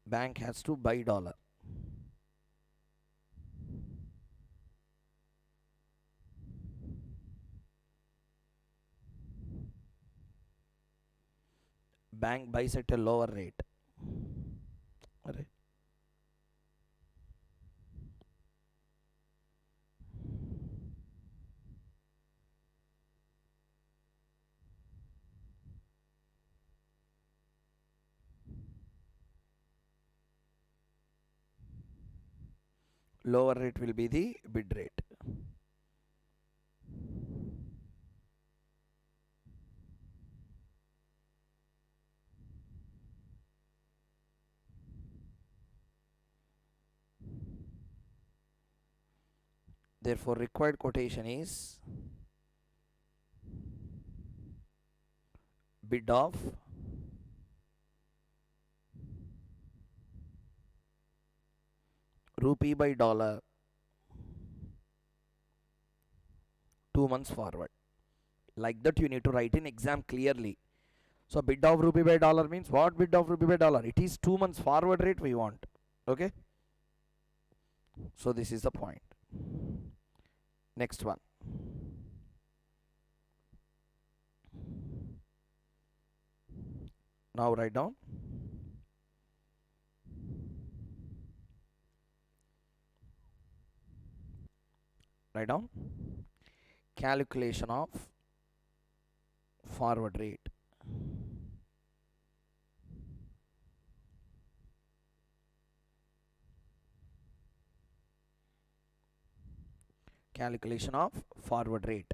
Bank has to buy dollar. Bank buys at a lower rate. Right. Lower rate will be the bid rate. Therefore, required quotation is bid of rupee by dollar 2 months forward. Like that, you need to write in exam clearly. So, bid of rupee by dollar means what? Bid of rupee by dollar? It is 2 months forward rate we want. Okay. So, this is the point. Next one. Now write down. Write down. Calculation of forward rate. Calculation of forward rate.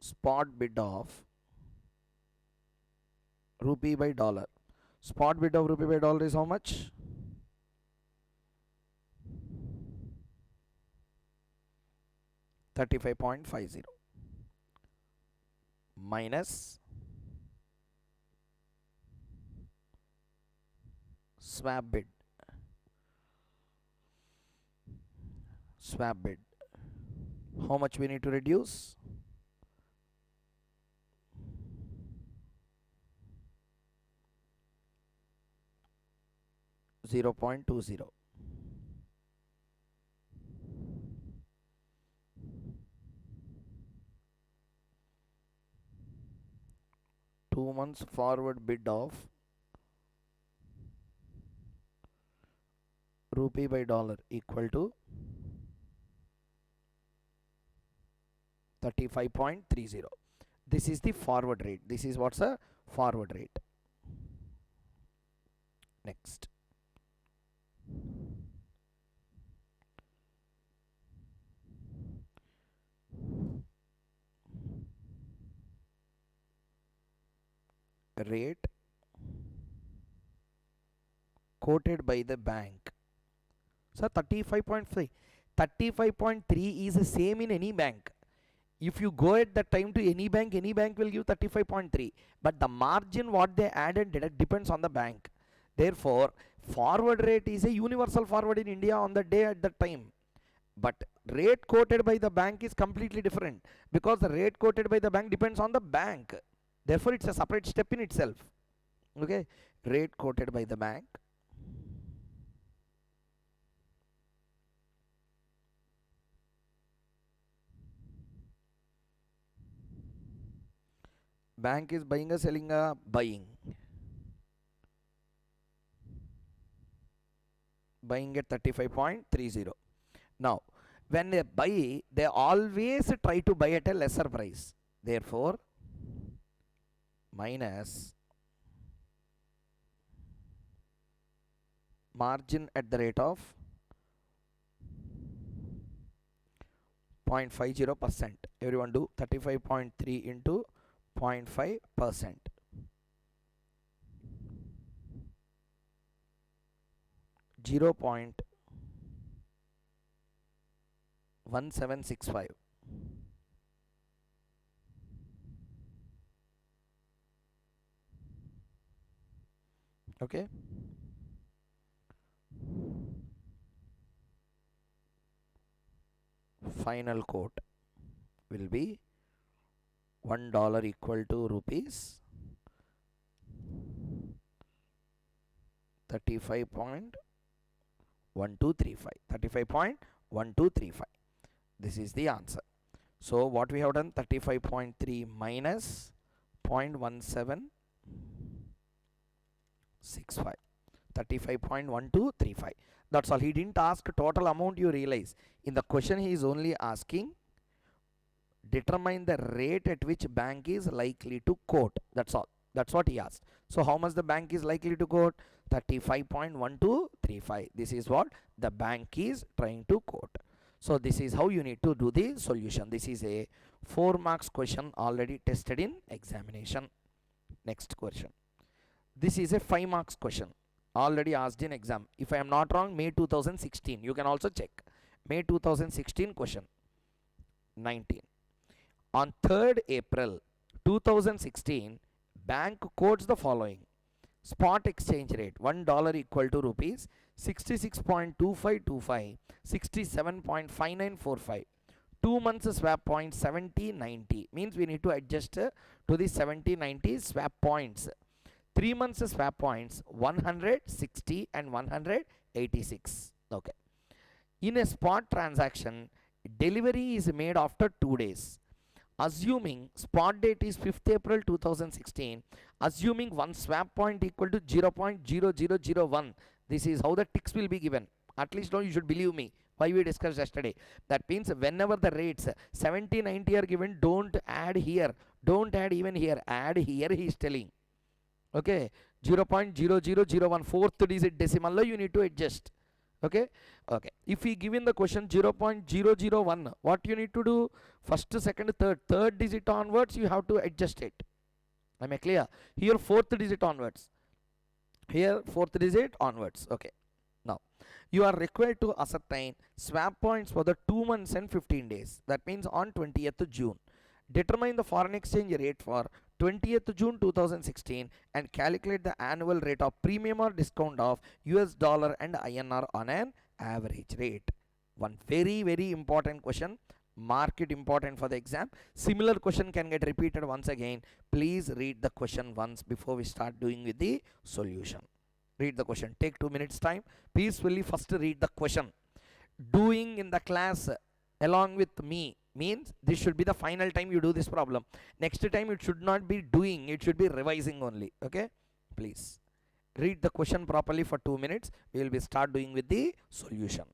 Spot bid of rupee by dollar. Spot bid of rupee by dollar is how much? $35.50 minus swap bid. Swap bid. How much we need to reduce? 0.20. Two months forward bid of rupee by dollar equal to 35.30. This is the forward rate. This is what's a forward rate. Next. Rate quoted by the bank. So 35.5. 35.3 is the same in any bank. If you go at that time to any bank will give 35.3. But the margin what they added depends on the bank. Therefore, forward rate is a universal forward in India on the day at that time. But rate quoted by the bank is completely different, because the rate quoted by the bank depends on the bank. Therefore, it's a separate step in itself. Okay, rate quoted by the bank bank is buying or selling a buying at 35.30. Now, when they buy, they always try to buy at a lesser price. Therefore, margin at the rate of 0.50%. Everyone do 35.3 into 0.5%. 0.1765. Okay. Final quote will be $1 equal to rupees 35.1235. 35.1235. This is the answer. So what we have done, 35.3 minus 0.1765. 35.1235. That's all. He didn't ask total amount, you realize. In the question he is only asking determine the rate at which bank is likely to quote. That's all. That's what he asked. So how much the bank is likely to quote? 35.1235. This is what the bank is trying to quote. So this is how you need to do the solution. This is a 4 marks question already tested in examination. Next question. This is a 5 marks question already asked in exam. If I am not wrong, May 2016. You can also check. May 2016 question 19. On 3rd April 2016, bank quotes the following. Spot exchange rate $1 equal to rupees 66.2525, 67.5945. 2 months swap point 7090, means we need to adjust to the 7090 swap points. 3 months swap points 160 and 186. Okay. In a spot transaction, delivery is made after 2 days. Assuming spot date is 5th April 2016, assuming one swap point equal to 0.0001, this is how the ticks will be given. At least now you should believe me, why we discussed yesterday. That means whenever the rates 70, 90 are given, don't add here, don't add even here, add here, he is telling. Okay, 0.0001, fourth digit decimal you need to adjust. Okay. If we given the question 0.001, what you need to do? First, second, third digit onwards you have to adjust it. Am I clear? Here fourth digit onwards. Here fourth digit onwards. Okay. Now you are required to ascertain swap points for the 2 months and 15 days. That means on 20th June. Determine the foreign exchange rate for 20th June 2016 and calculate the annual rate of premium or discount of US dollar and INR on an average rate. One very important question. Mark it important for the exam. Similar question can get repeated once again. Please read the question once before we start doing with the solution. Read the question. Take 2 minutes time. Peacefully first read the question. Doing in the class along with me means this should be the final time you do this problem. Next time it should not be doing, it should be revising only. Okay, please read the question properly for 2 minutes. We will be start doing with the solution.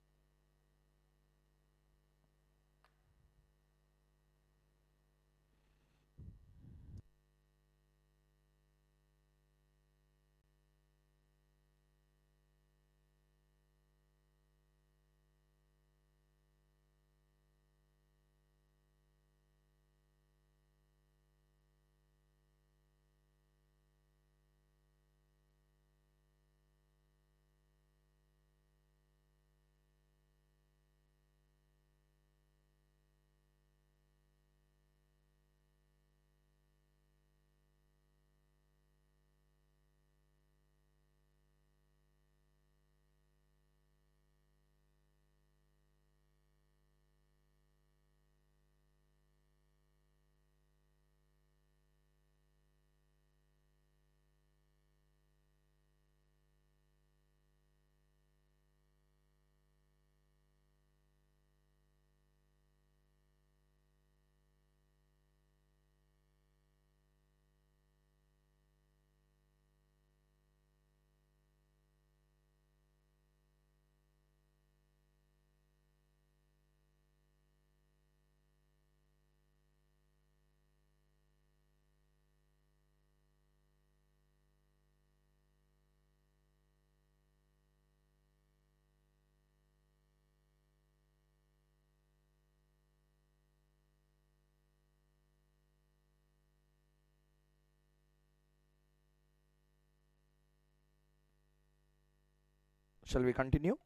Shall we continue?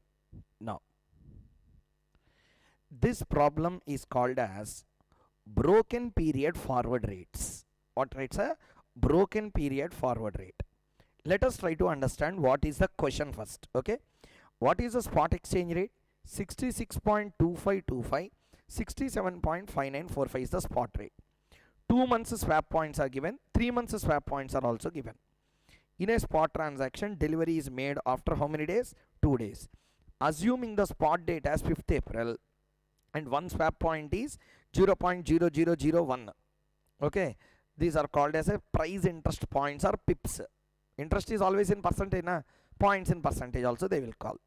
Now, this problem is called as broken period forward rates. What rates are? Broken period forward rate. Let us try to understand what is the question first. Okay, what is the spot exchange rate? 66.2525, 67.5945 is the spot rate. 2 months swap points are given, 3 months swap points are also given. In a spot transaction, delivery is made after how many days? 2 days. Assuming the spot date as 5th April and one swap point is 0.0001. Okay, these are called as a price interest points or pips. Interest is always in percentage, na? Points in percentage also they will call.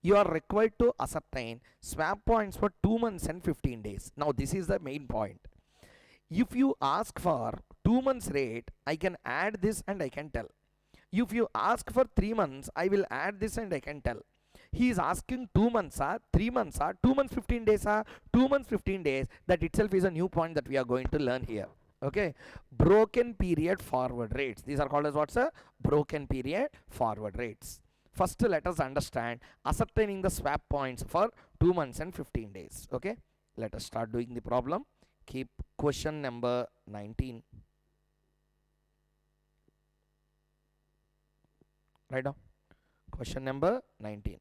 You are required to ascertain swap points for 2 months and 15 days. Now this is the main point. If you ask for 2 months rate, I can add this and I can tell. If you ask for 3 months, I will add this and I can tell. He is asking 2 months, 3 months, 2 months 15 days, 2 months 15 days. That itself is a new point that we are going to learn here. Okay, broken period forward rates. These are called as what's a broken period forward rates. First, let us understand ascertaining the swap points for 2 months and 15 days. Okay, let us start doing the problem. Keep question number 19. Write down question number 19.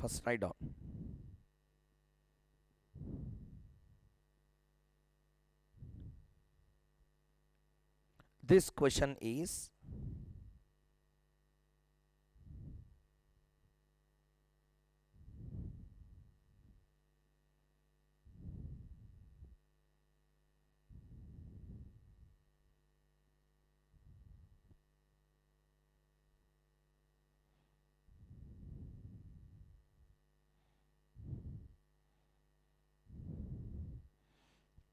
First write down. This question is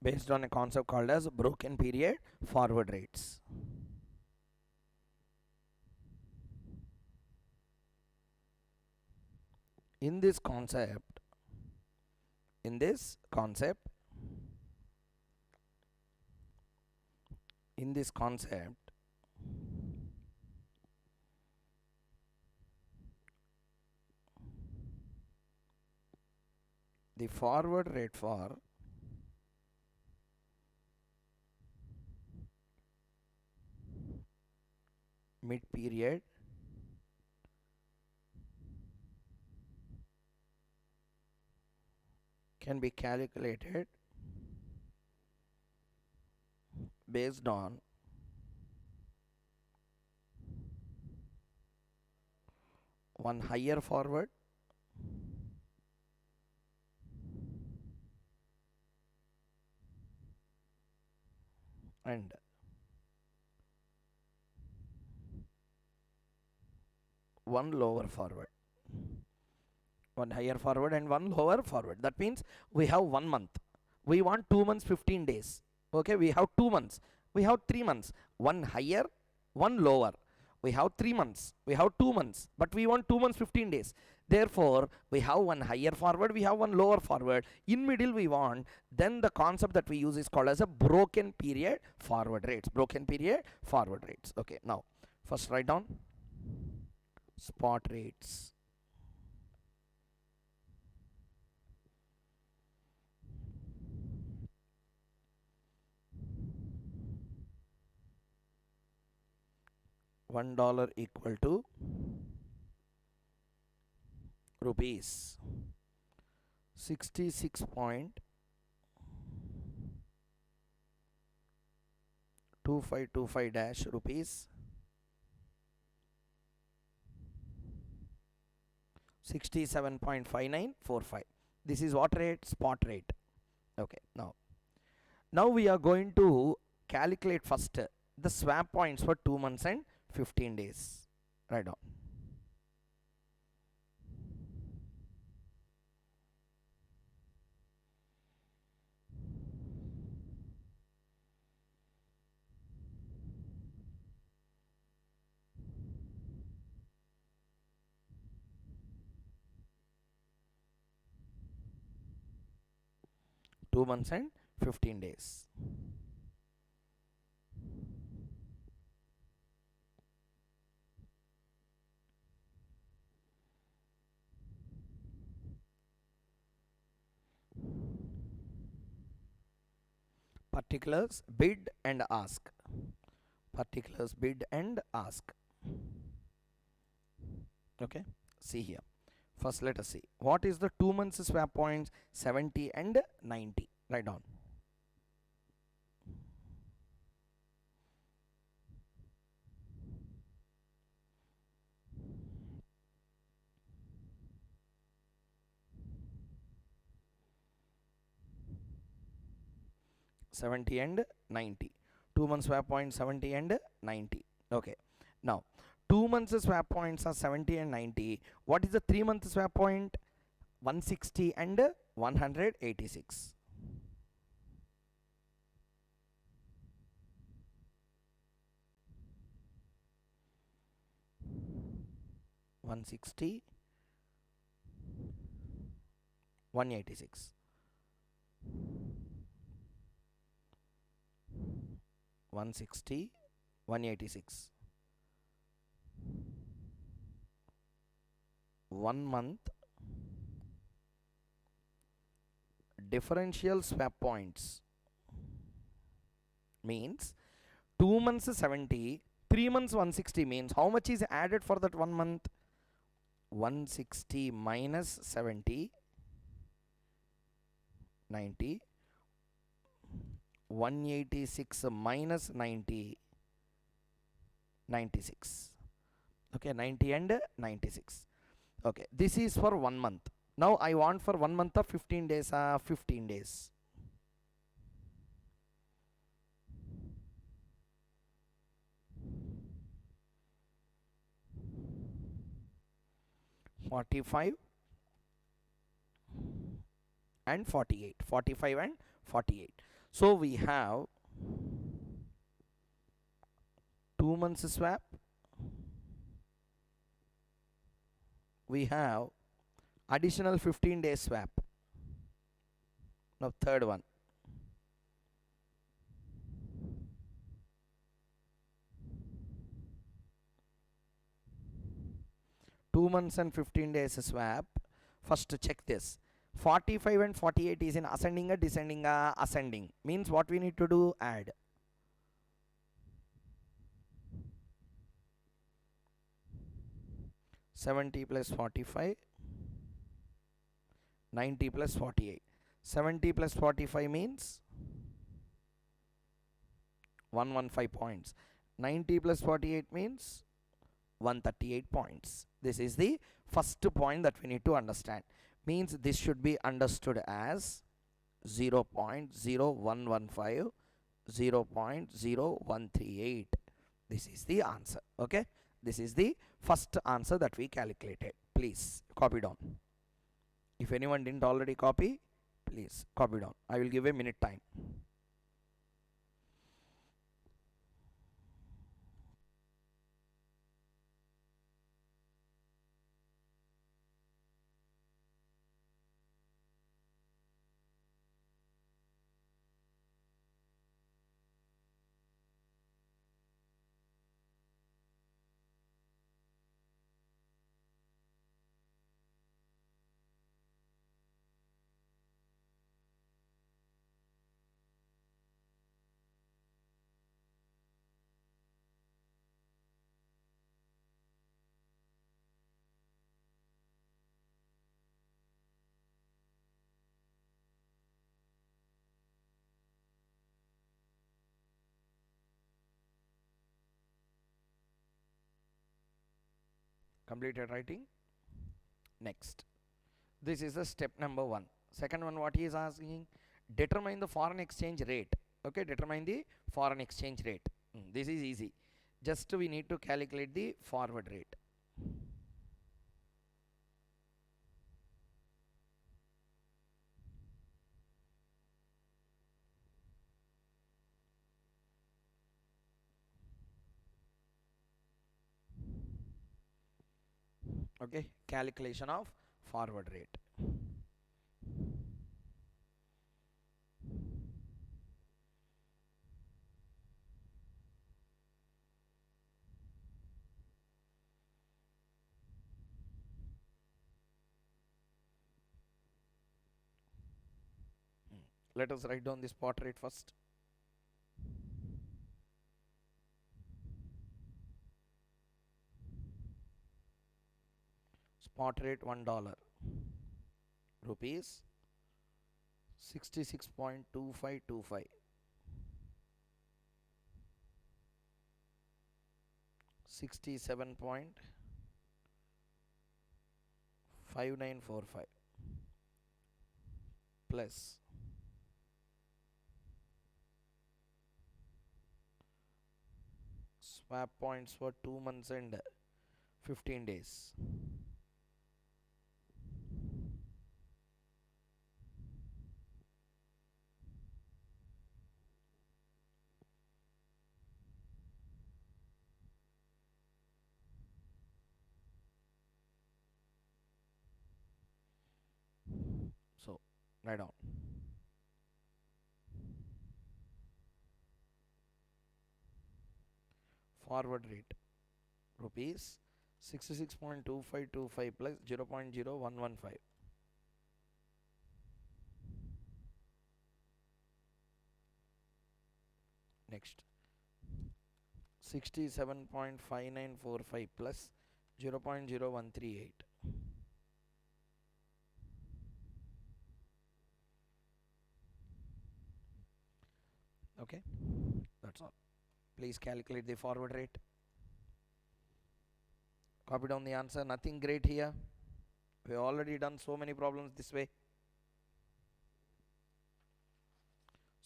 based on a concept called as broken period forward rates. In this concept, the forward rate for mid period can be calculated based on one higher forward and one lower forward. One higher forward and one lower forward. That means we have 1 month. We want 2 months 15 days. Okay, we have 2 months. We have 3 months. One higher, one lower. We have 3 months. We have 2 months. But we want 2 months 15 days. Therefore, we have one higher forward, we have one lower forward. In middle we want, then the concept that we use is called as a broken period forward rates. Broken period forward rates. Okay, now first write down spot rates. $1 equal to rupees 66.2525 dash rupees 67.5945. This is what rate? Spot rate. Okay, now we are going to calculate first the swap points for 2 months and 15 days. Write down. Two months and 15 days. particulars, bid and ask. Particulars, bid and ask. Okay, see here. First let us see what is the 2 months swap points 70 and 90. Write down. Seventy and 90. 2 months swap point 70 and 90. Okay, now 2 months swap points are 70 and 90. What is the 3 month swap point? 160 and 186. 160, 186. 160, 186. 1 month differential swap points means 2 months 70, 3 months 160 means how much is added for that 1 month? 160 minus 70, 90, 186 minus 90, 96. Okay, 90 and 96. Okay, this is for 1 month. Now I want for 1 month of 15 days, 15 days. 45 and 48. 45 and 48. So we have 2 months swap. We have additional 15 days swap. Now third one. Two months and 15 days swap. First check this. 45 and 48 is in ascending or descending? Ascending. Means what we need to do? Add. $70 plus 45, 90 plus 48. 70 plus 45 means 115 points. 90 plus 48 means 138 points. This is the first point that we need to understand. Means this should be understood as 0.0115, 0.0138. This is the answer. Okay, this is the first answer that we calculated. Please copy down. If anyone didn't already copy, please copy down. I will give a minute time. Completed writing. Next, this is the step number 1. Second one, what he is asking, determine the foreign exchange rate. Okay, determine the foreign exchange rate. This is easy. Just we need to calculate the forward rate. Okay, calculation of forward rate. Let us write down the spot rate first. spot rate $1, rupees 66.2525, 67.5945 plus swap points for 2 months and 15 days. So write down forward rate rupees 66.2525 plus 0.0115. Next 67.5945 plus 0.0138. Okay, that's all. Please calculate the forward rate. Copy down the answer. Nothing great here. We have already done so many problems this way.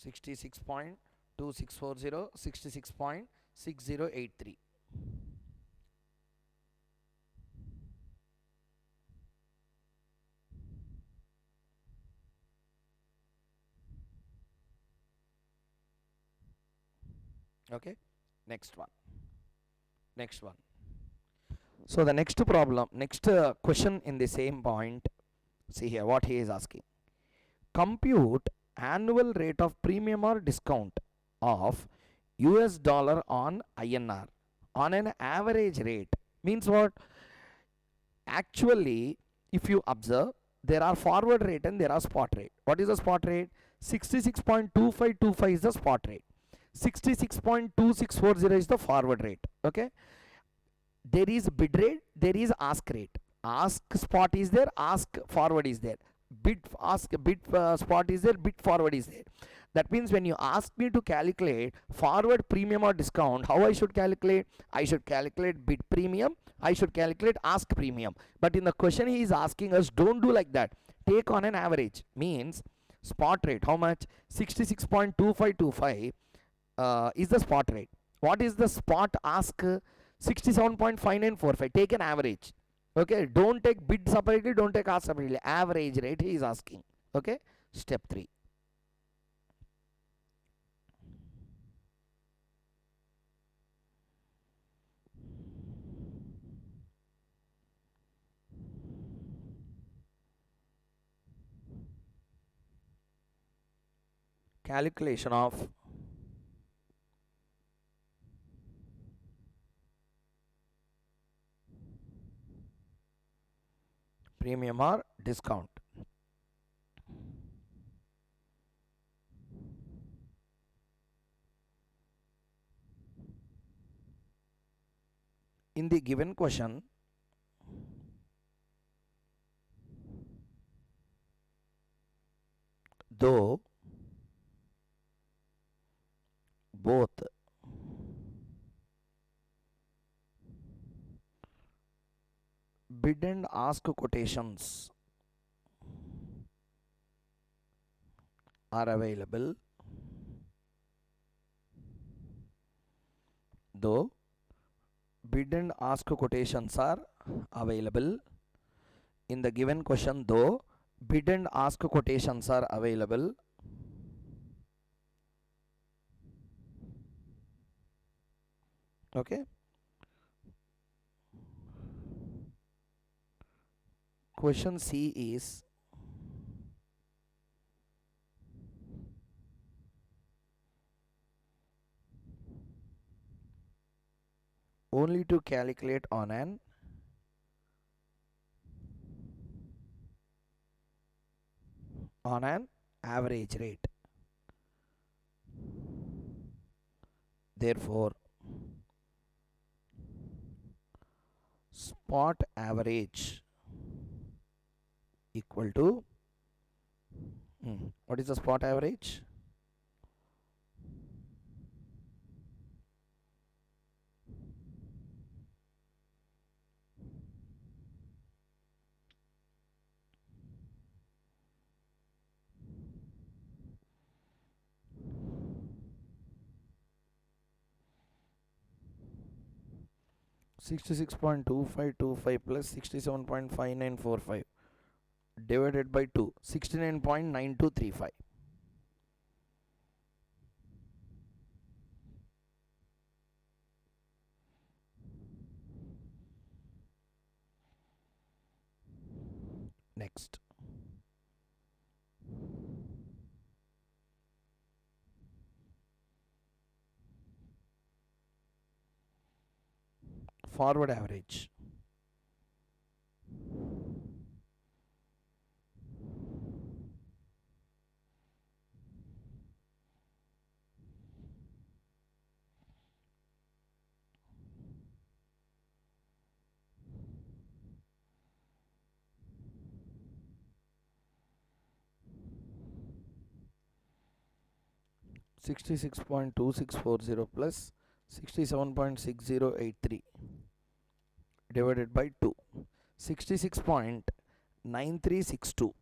66.2640, 66.6083. Okay, next one. So the next problem, next question in the same point. See here what he is asking. Compute annual rate of premium or discount of US dollar on INR on an average rate. Means what? Actually, if you observe, there are forward rate and there are spot rate. What is the spot rate? 66.2525 is the spot rate. 66.2640 is the forward rate. Okay, there is bid rate, there is ask rate. Ask spot is there, ask forward is there. Bid spot is there, bid forward is there. That means when you ask me to calculate forward premium or discount, how I should calculate? I should calculate bid premium, I should calculate ask premium. But in the question he is asking us, don't do like that. Take on an average. Means spot rate, how much? 66.2525 is the spot rate. What is the spot ask? 67.5945. Take an average. Okay, don't take bid separately, don't take ask separately. Average rate he is asking. Okay, step 3. Calculation of premium or discount. In the given question, though both bid and ask quotations are available, though bid and ask quotations are available in the given question, though bid and ask quotations are available, okay, question C is only to calculate on an average rate. Therefore, spot average equal to what is the spot average? $66.2525 plus 67.5945 divided by 2, 69.9235. Next, forward average. $66.2640 plus 67.6083 divided by 2, 66.9362.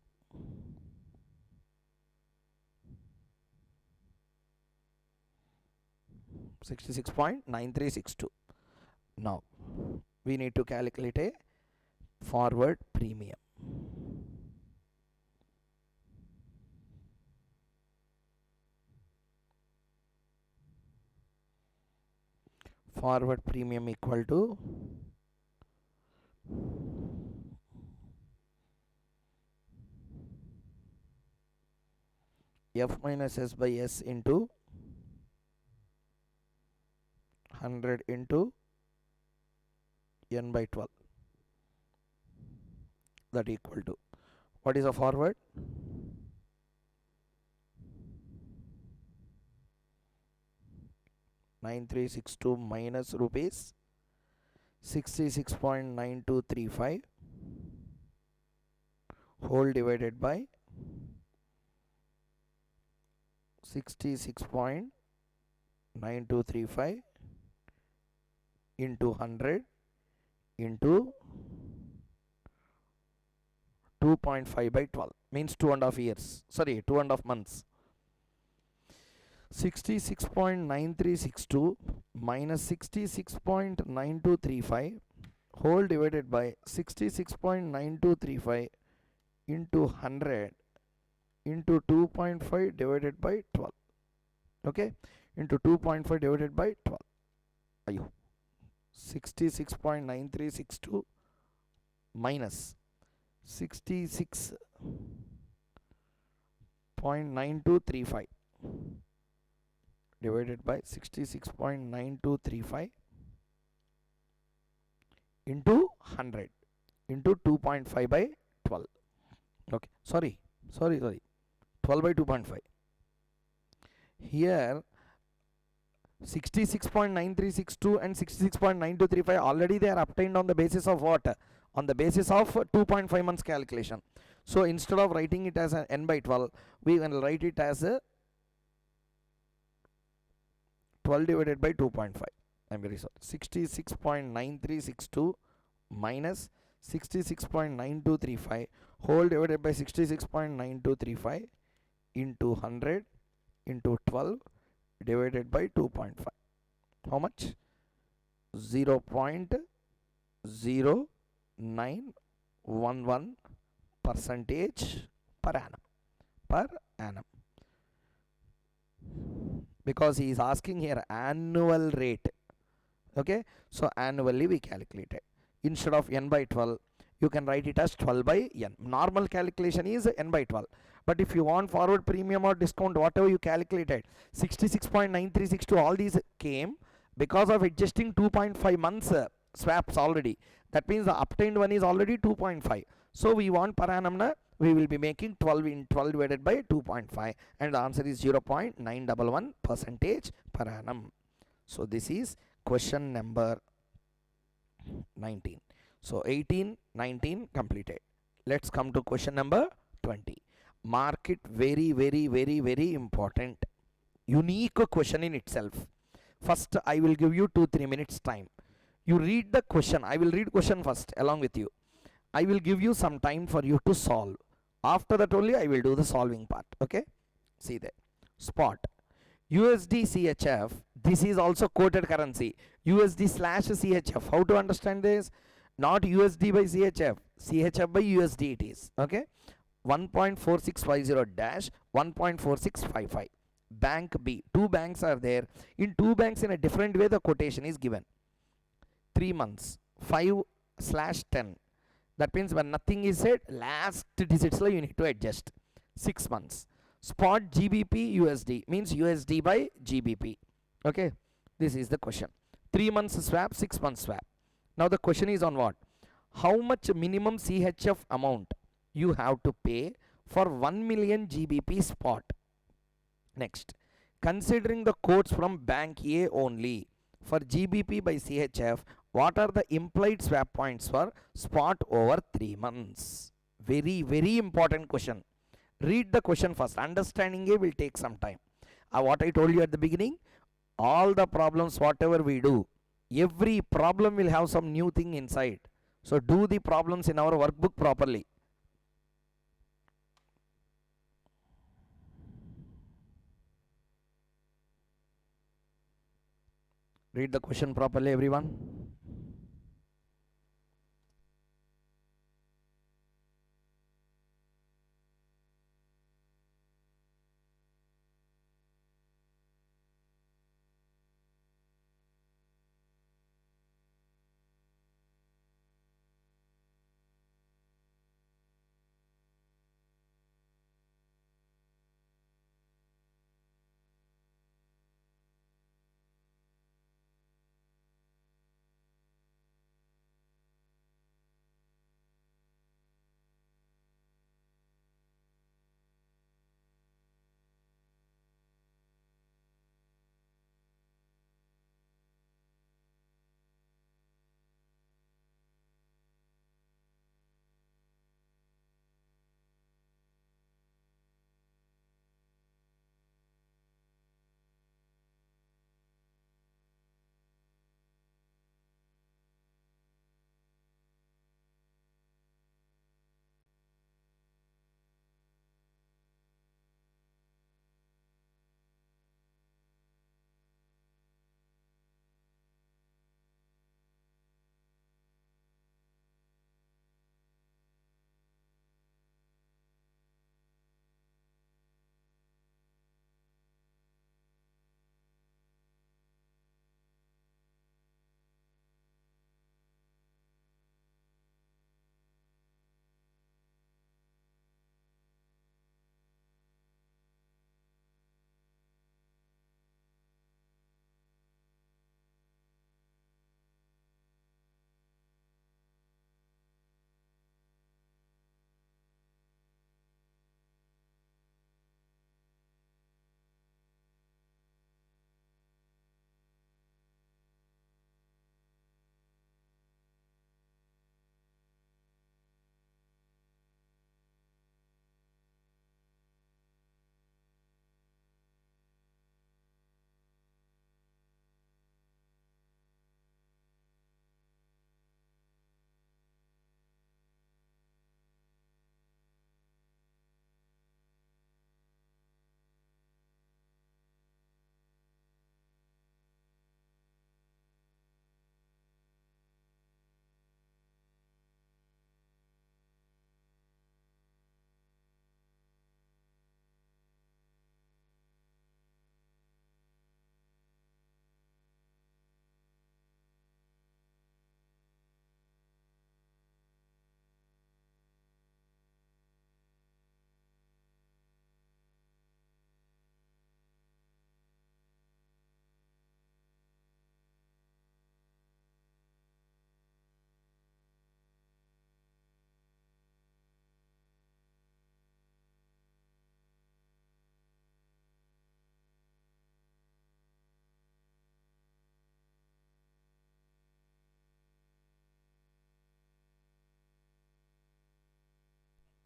66.9362. Now we need to calculate a forward premium. Forward premium equal to F minus S by S into 100 into N by 12. That equal to, what is a forward? $9,362 minus rupees 66.9235 whole divided by 66.9235 into 100 into 2.5 by 12 means 2.5 years. Sorry, 2.5 months. 66.9362 minus 66.9235 whole divided by 66.9235 into 100 into 2.5 divided by 12. Okay, into 2.5 divided by 12. Ayo, 66.9362 minus 66.9235 divided by 66.9235 into 100 into 2.5 by 12. Okay, sorry, 12 by 2.5. Here 66.9362 and 66.9235 already they are obtained on the basis of what? On the basis of 2.5 months calculation. So instead of writing it as an n by 12, we will write it as a 12 divided by 2.5. I'm very sorry. 66.9362 minus 66.9235 whole divided by 66.9235 into 100 into 12 divided by 2.5. How much? 0.0911 percentage per annum. Per annum. Because he is asking here annual rate. Okay, so annually we calculate it. Instead of n by 12, you can write it as 12 by n. Normal calculation is n by 12. But if you want forward premium or discount, whatever you calculated, 66.9362, all these came because of adjusting 2.5 months swaps already. That means the obtained one is already 2.5. So we want per annum, we will be making 12 in 12 divided by 2.5, and the answer is 0.911 percentage per annum. So this is question number 19. So 18, 19 completed. Let's come to question number 20. Mark it very important. Unique question in itself. First, I will give you 2-3 minutes time. You read the question. I will read question first along with you. I will give you some time for you to solve. After that only I will do the solving part. Okay? See there. Spot. USD CHF. This is also quoted currency. USD slash CHF. How to understand this? Not USD by CHF. CHF by USD it is. Okay? 1.4650 dash 1.4655. Bank B. Two banks are there. In two banks in a different way the quotation is given. 3 months. 5/10. That means when nothing is said, last digits you need to adjust. 6 months. Spot GBP USD means USD by GBP. Okay, this is the question. 3 months swap, 6 months swap. Now the question is on what? How much minimum CHF amount you have to pay for 1 million GBP spot? Next, considering the quotes from bank A only for GBP by CHF, what are the implied swap points for spot over 3 months? Very important question. Read the question first. Understanding it will take some time. What I told you at the beginning, all the problems whatever we do, every problem will have some new thing inside. So do the problems in our workbook properly. Read the question properly, everyone.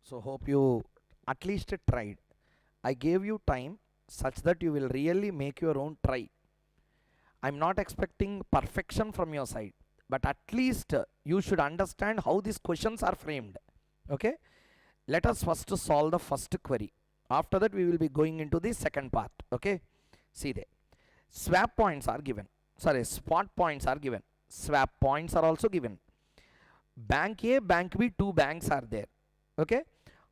So hope you at least tried. I gave you time such that you will really make your own try. I'm not expecting perfection from your side, but at least you should understand how these questions are framed. Okay, let us first solve the first query. After that we will be going into the second part. Okay, see there, swap points are given, sorry, spot points are given, swap points are also given. Bank A, Bank B, two banks are there. Okay,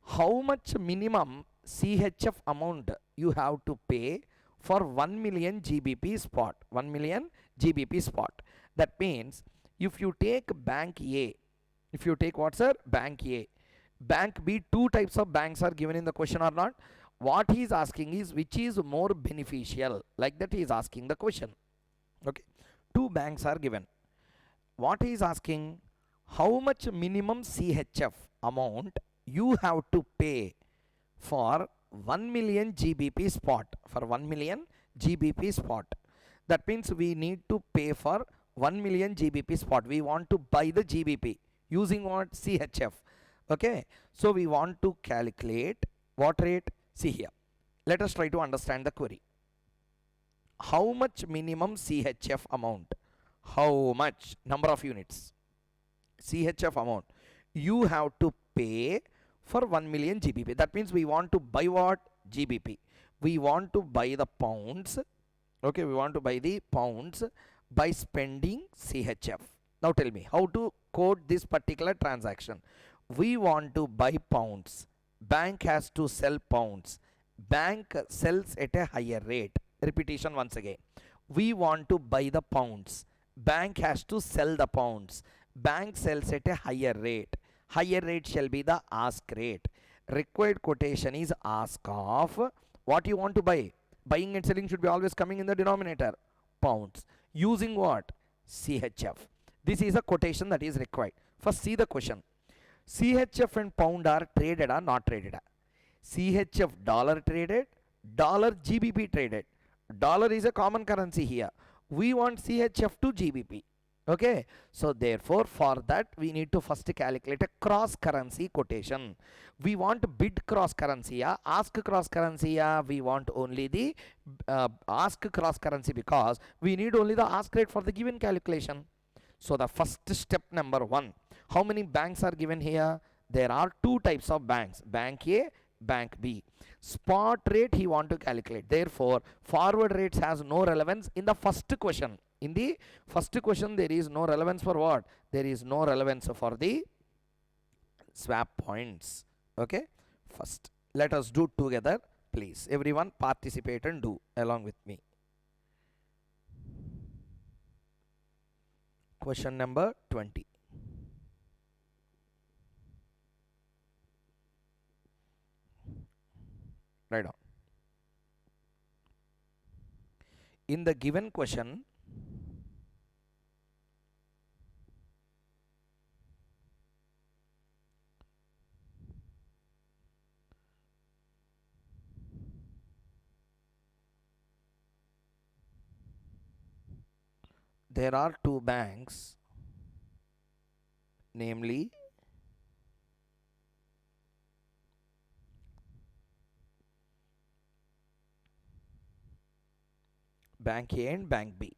how much minimum CHF amount you have to pay for 1 million GBP spot? 1 million GBP spot. That means if you take Bank A, if you take what, sir? Bank A, Bank B, two types of banks are given in the question or not? What he is asking is which is more beneficial, like that he is asking the question. Okay, two banks are given. What he is asking, how much minimum CHF amount you have to pay for 1 million GBP spot, for 1 million GBP spot. That means we need to pay for 1 million GBP spot. We want to buy the GBP using what? CHF. Okay, so we want to calculate what rate? See here, let us try to understand the query. How much minimum CHF amount, how much number of units CHF amount you have to pay for 1 million GBP? That means we want to buy what? GBP. We want to buy the pounds. Okay, we want to buy the pounds by spending CHF. Now tell me how to code this particular transaction. We want to buy pounds. Bank has to sell pounds. Bank sells at a higher rate. Repetition once again. We want to buy the pounds. Bank has to sell the pounds. Bank sells at a higher rate. Higher rate shall be the ask rate. Required quotation is ask of what you want to buy. Buying and selling should be always coming in the denominator. Pounds. Using what? CHF. This is a quotation that is required. First see the question. CHF and pound are traded or not traded? CHF dollar traded, dollar GBP traded. Dollar is a common currency here. We want CHF to GBP. Okay, so therefore for that we need to first calculate a cross currency quotation. We want bid cross currency, yeah? Ask cross currency, yeah? We want only the ask cross currency because we need only the ask rate for the given calculation. So the first step number one, how many banks are given here? There are two types of banks, Bank A, Bank B. Spot rate he want to calculate, therefore forward rates has no relevance in the first question. In the first question there is no relevance for what? There is no relevance for the swap points. Okay, first let us do together, please. Everyone participate and do along with me. Question number 20. Write down. In the given question, there are two banks, namely Bank A and Bank B.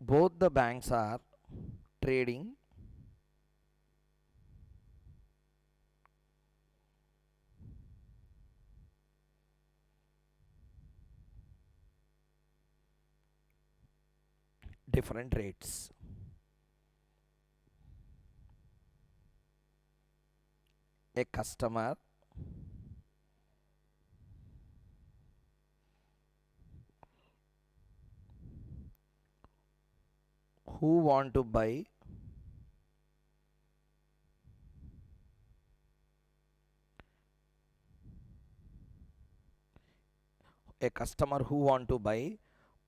Both the banks are trading different rates. A customer who want to buy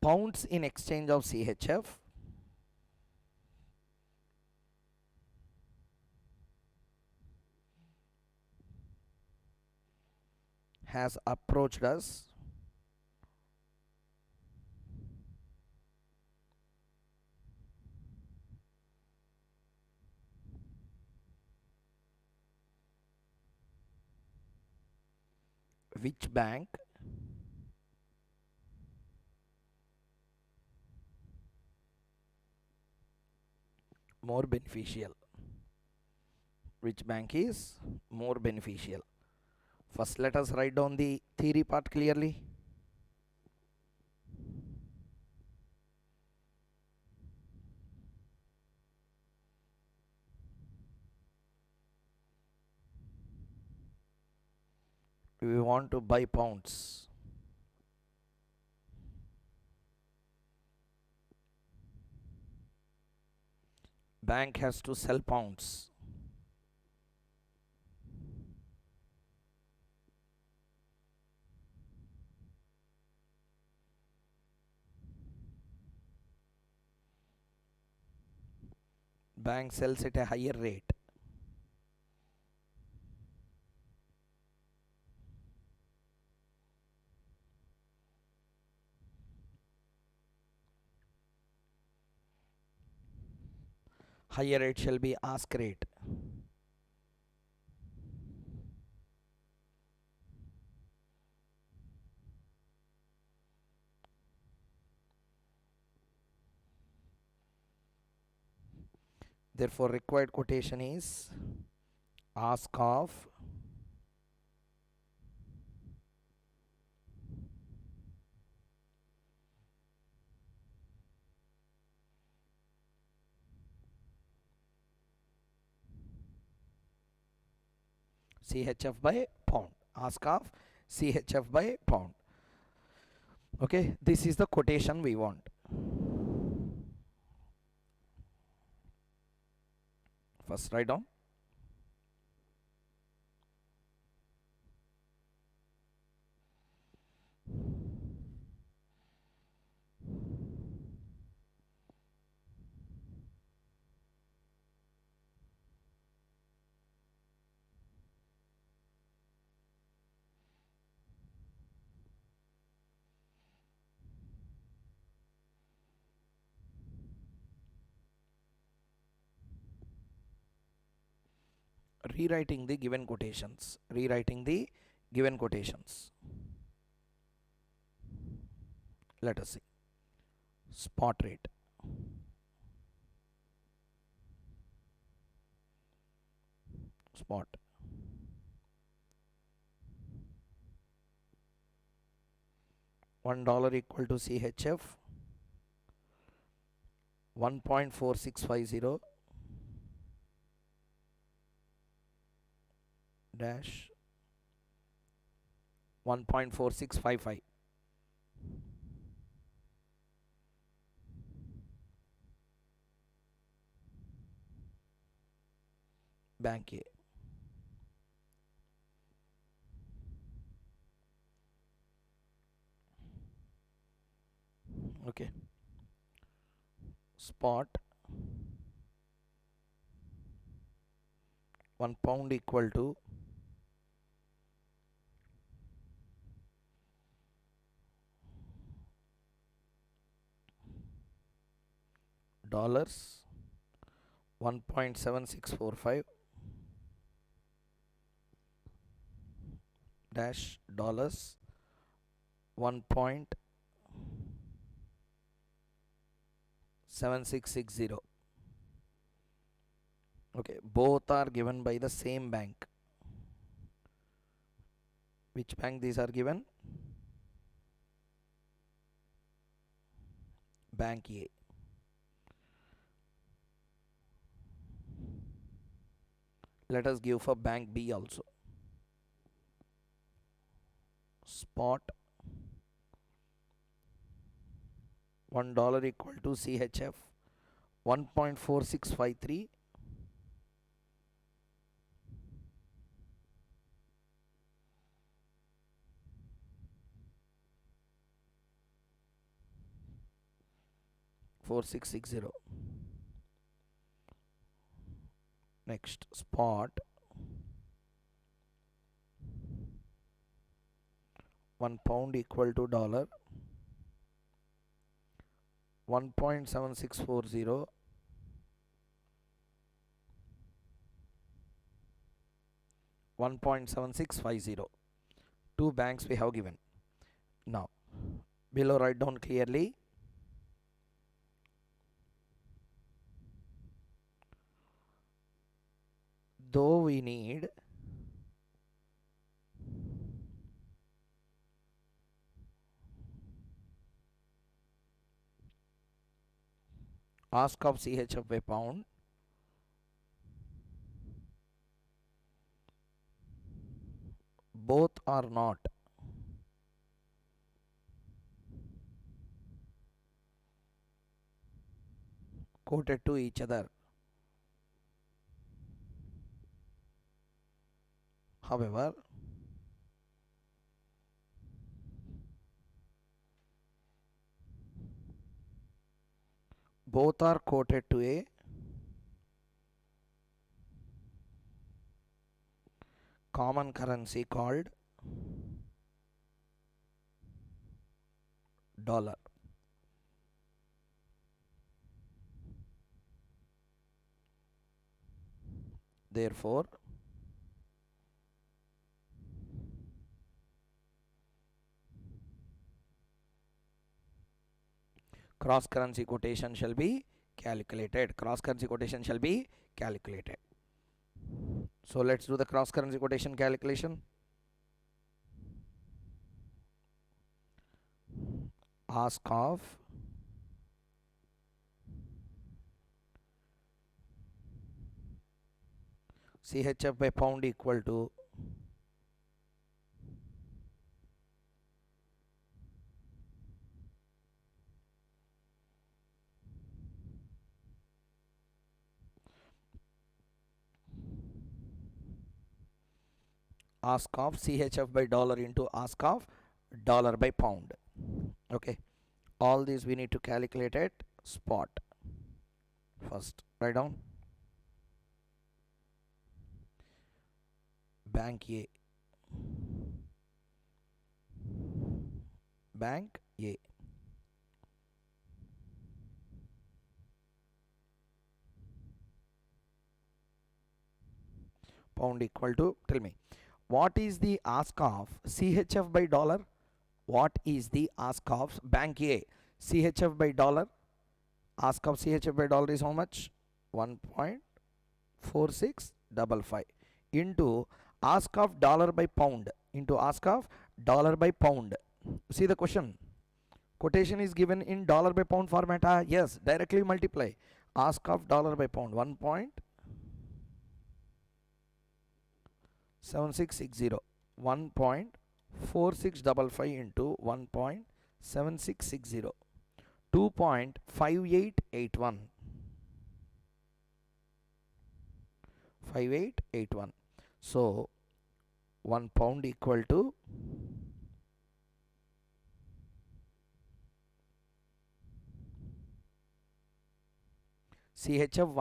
pounds in exchange of CHF has approached us Which bank more beneficial? Which bank is more beneficial? First, let us write down the theory part clearly. We want to buy pounds. Bank has to sell pounds. Bank sells at a higher rate. Higher rate shall be ask rate. Therefore, required quotation is ask of CHF by pound. Ask of CHF by pound. Okay, this is the quotation we want. First, write down. Rewriting the given quotations. Rewriting the given quotations. Let us see. Spot rate. Spot. $1 equal to CHF 1.4650 dash 1.4655. Bank A. Okay. Spot 1 pound equal to dollars 1.7645 dash dollars 1.7660. Okay, both are given by the same bank. Which bank these are given? Bank A. Let us give for bank B also. Spot $1 equal to CHF 1.4653 4660. Next, spot 1 pound equal to dollar 1.7640 1.7650. Two banks we have given. Now, below write down clearly. Though we need ask of CHF by pound, both are not quoted to each other. However, both are quoted to a common currency called dollar. Therefore, cross currency quotation shall be calculated. Cross currency quotation shall be calculated. So let's do the cross currency quotation calculation. Ask of CHF by pound equal to ask of CHF by dollar into ask of dollar by pound. Okay, all these we need to calculate at spot. First, write down bank A, bank A, pound equal to, tell me, what is the ask of CHF by dollar? What is the ask of bank A? CHF by dollar, ask of CHF by dollar is how much? 1.4655 into ask of dollar by pound into ask of dollar by pound. See the question. Quotation is given in dollar by pound format. Yes, directly multiply. Ask of dollar by pound 1.7660. 1.4655 into 1.7660. 2.5881. 5881. So 1 pound equal to CHF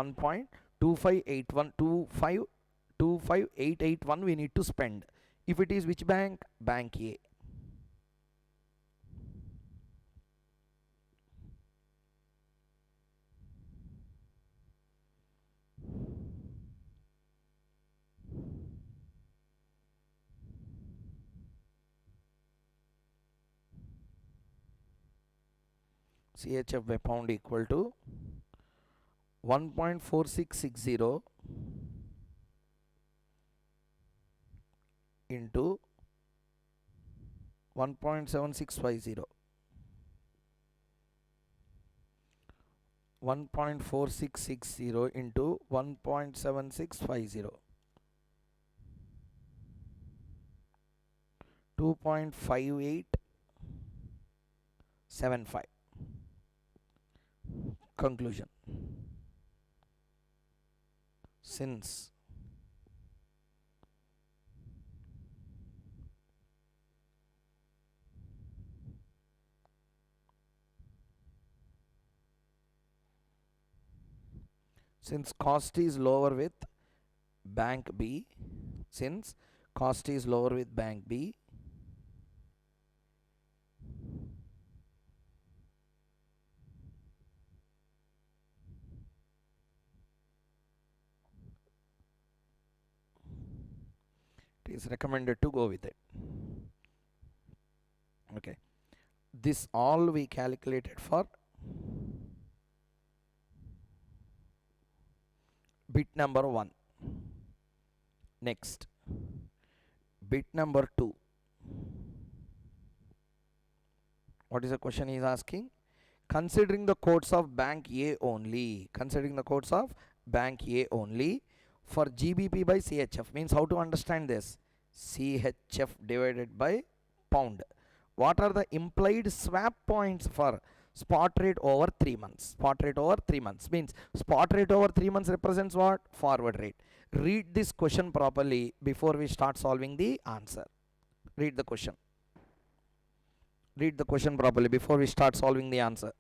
1.25881 we need to spend. If it is which bank? Bank A. CHF by pound equal to 1.4660 into 1.7650. 1.4660 into 1.7650. 2.5875. Conclusion. Since cost is lower with bank B, since cost is lower with bank B, it is recommended to go with it. This all we calculated for bit number 1. Next, bit number 2. What is the question he is asking? Considering the codes of bank A only, considering the codes of bank A only for GBP by CHF, means how to understand this? CHF divided by pound. What are the implied swap points for spot rate over 3 months? Spot rate over 3 months means spot rate over 3 months represents what? Forward rate. Read this question properly before we start solving the answer. Read the question. Read the question properly before we start solving the answer.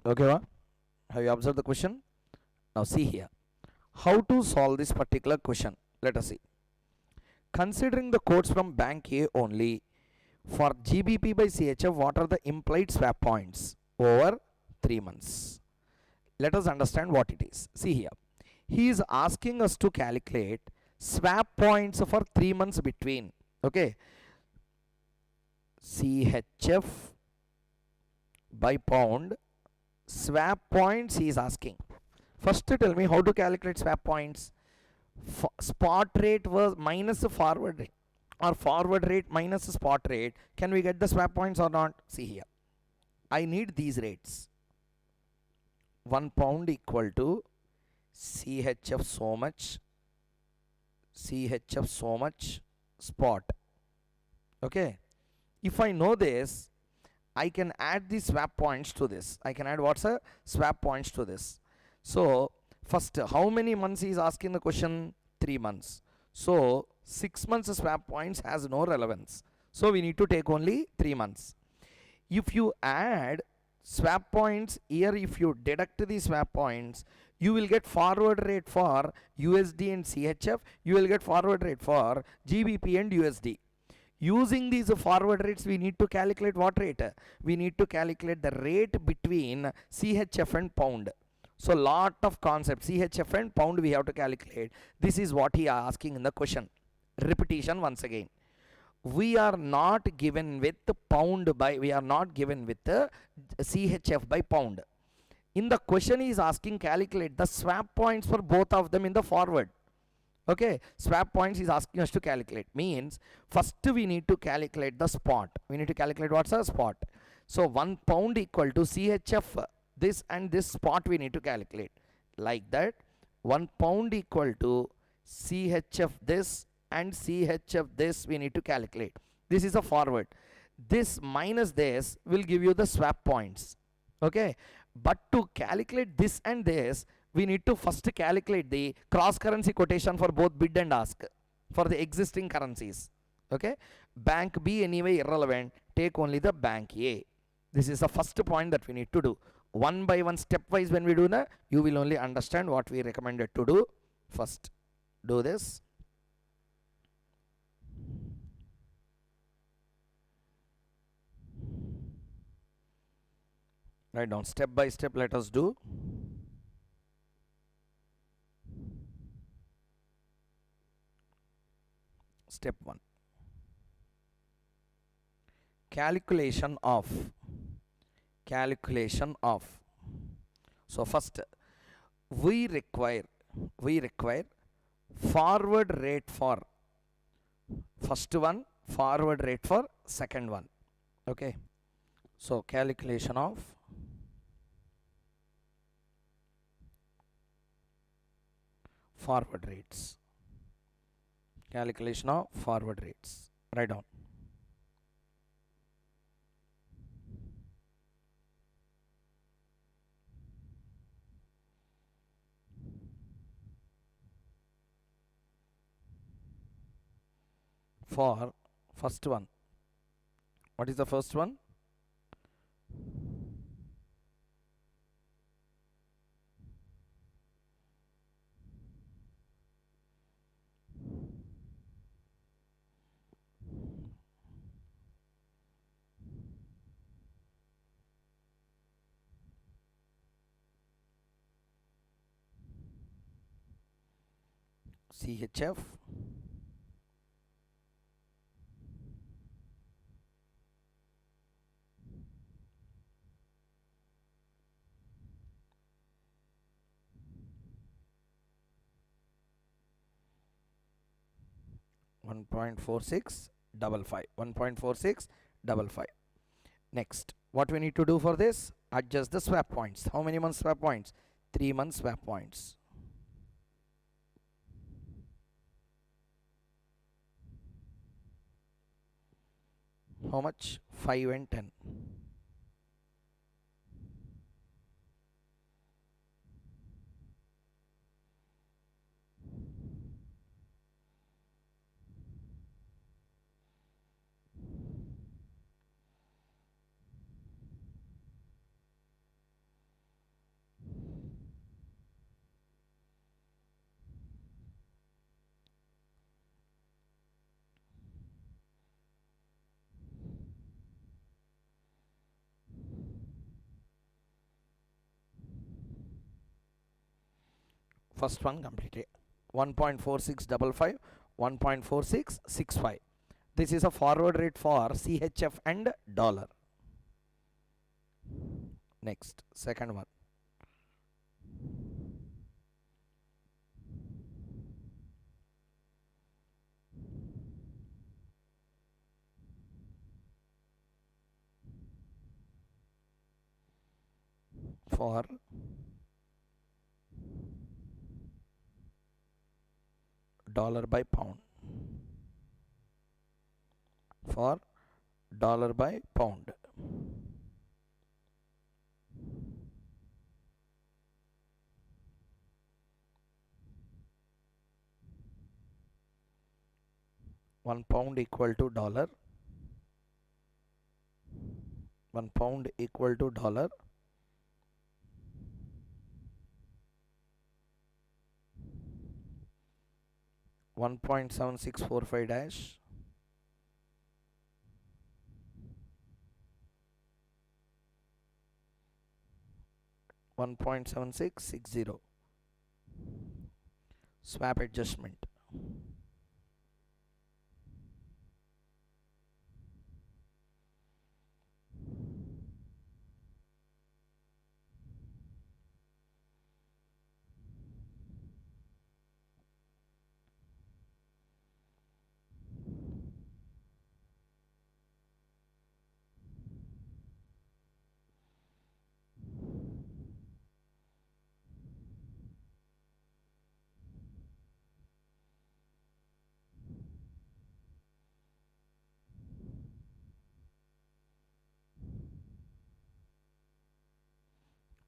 Okay, have you observed the question? Now see here. How to solve this particular question? Let us see. Considering the codes from bank A only for GBP by CHF, what are the implied swap points over 3 months? Let us understand what it is. See here. He is asking us to calculate swap points for 3 months between, okay, CHF by pound. Swap points he is asking. First tell me how to calculate swap points. Spot rate was minus the forward rate, or forward rate minus the spot rate. Can we get the swap points or not? See here. I need these rates. 1 pound equal to CHF so much, CHF so much spot. Okay. If I know this, I can add the swap points to this. I can add what's a swap points to this. So first, how many months he is asking the question? 3 months. So 6 months swap points has no relevance. So we need to take only 3 months. If you add swap points here, if you deduct the swap points, you will get forward rate for USD and CHF. You will get forward rate for GBP and USD. Using these forward rates, we need to calculate what rate? We need to calculate the rate between CHF and pound. So lot of concepts, CHF and pound we have to calculate. This is what he is asking in the question. Repetition once again. We are not given with pound by, we are not given with CHF by pound. In the question he is asking calculate the swap points for both of them in the forward. Okay, swap points is asking us to calculate. Means first we need to calculate the spot. We need to calculate what's a spot. So 1 pound equal to CHF, this and this spot we need to calculate. Like that, 1 pound equal to CHF this and CHF this we need to calculate. This is a forward. This minus this will give you the swap points. Okay, but to calculate this and this, we need to first calculate the cross currency quotation for both bid and ask for the existing currencies. Okay, bank B anyway irrelevant, take only the bank A. This is the first point that we need to do. One by one, stepwise, when we do that, you will only understand what we recommended to do. First do this. Write down step by step. Let us do. Step 1, calculation of. So first we require forward rate for first one, forward rate for second one. Okay, so calculation of forward rates. Calculation of forward rates. Write down. For first one. What is the first one? CHF one point 4655. 1.4655. Next, what we need to do for this? Adjust the swap points. How many months swap points? 3 months swap points. How much? 5 and 10. First one completed. 1.4655, 1.4665. This is a forward rate for CHF and dollar. Next, second one. For dollar by pound. For dollar by pound. £1 equal to dollar. £1 equal to dollar. 1.7645 dash 1.7660. Swap adjustment.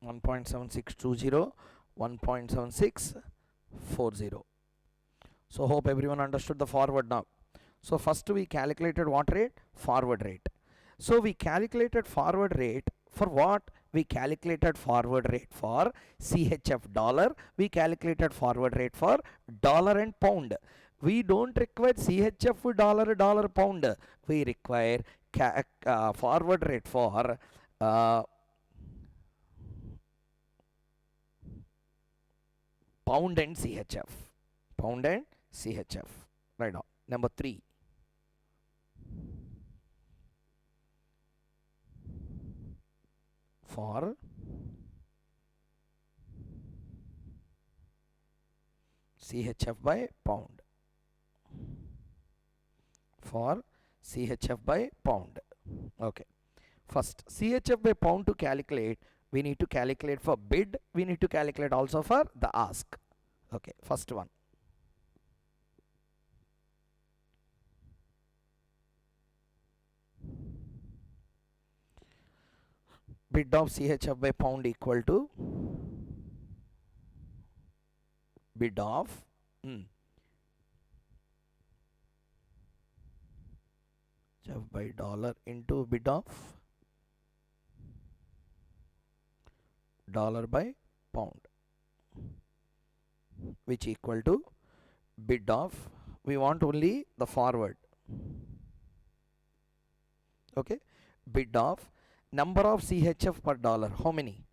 One point 1.7620, 1.7640. So hope everyone understood the forward now. So first we calculated what rate? Forward rate. So we calculated forward rate for what? We calculated forward rate for CHF dollar. We calculated forward rate for dollar and pound. We don't require CHF dollar pound. We require forward rate for pound and CHF. Pound and CHF. Right now. Number 3. For CHF by pound. For CHF by pound. Okay. First, CHF by pound to calculate, we need to calculate for bid, we need to calculate also for the ask. Okay, first one. Bid of CHF by pound equal to bid of CHF by dollar into bid of dollar by pound, which equal to bid of, we want only the forward. Okay, bid of number of CHF per dollar, how many?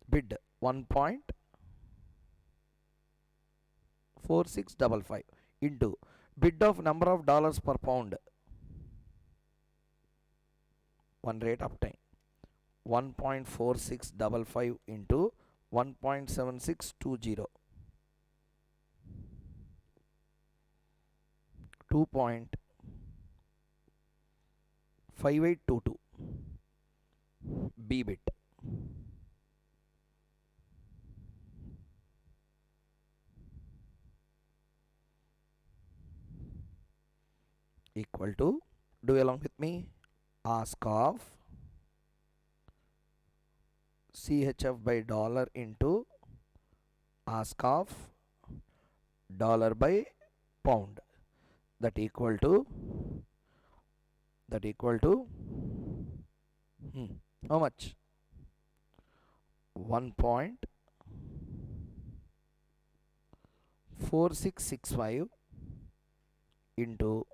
Bid 1.4655 into bid of number of dollars per pound, one rate obtained, 1.4655 into 1.7620, 2.5822 B bit equal to, do along with me, ask of CHF by dollar into ask of dollar by pound, that equal to how much? 1.4665 into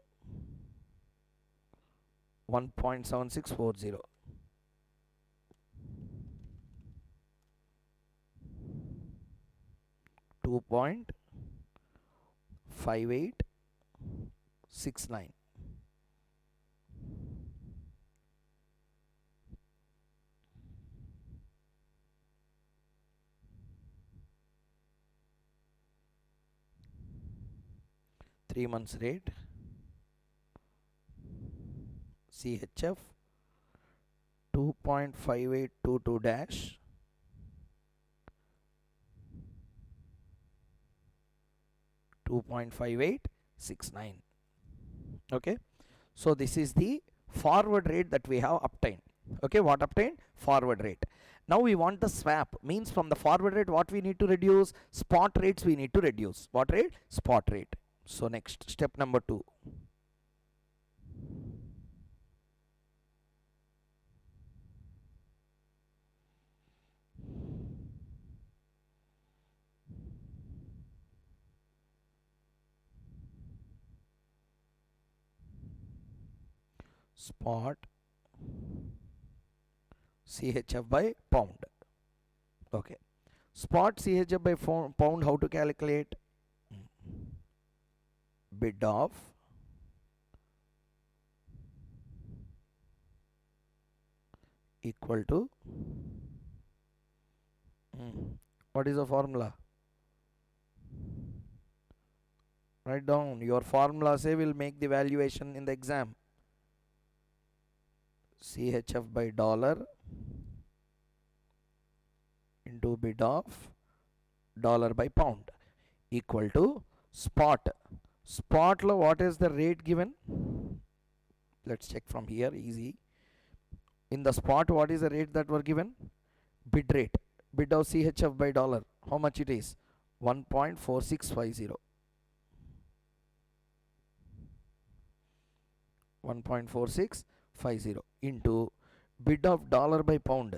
1.7640, 2.5869. 3 months rate CHF 2.5822 dash 2.5869. Okay, so this is the forward rate that we have obtained. Okay, what obtained? Forward rate. Now we want the swap, means from the forward rate what we need to reduce? Spot rates we need to reduce. What rate? Spot rate. So next, step number 2. Spot CHF by pound. Okay, spot CHF by pound, how to calculate? Bid of equal to what is the formula? Write down your formula, say will make the valuation in the exam. CHF by dollar into bid of dollar by pound equal to spot. Spot lo, what is the rate given? Let's check from here, easy. In the spot, what is the rate that were given? Bid rate. Bid of CHF by dollar, how much it is? 1.4650. 1.4650 into bid of dollar by pound,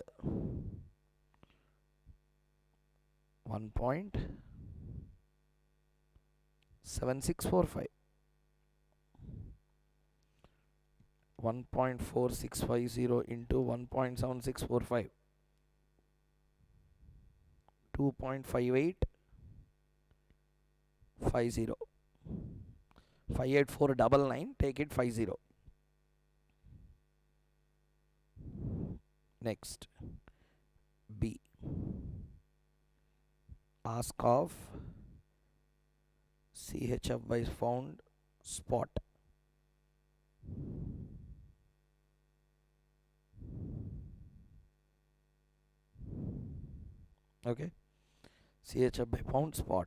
1.7645. 1.4650 into 1.7645, 2.5850, 58499, take it 50. Next, B, ask of CHF by pound spot Okay, CHF by pound spot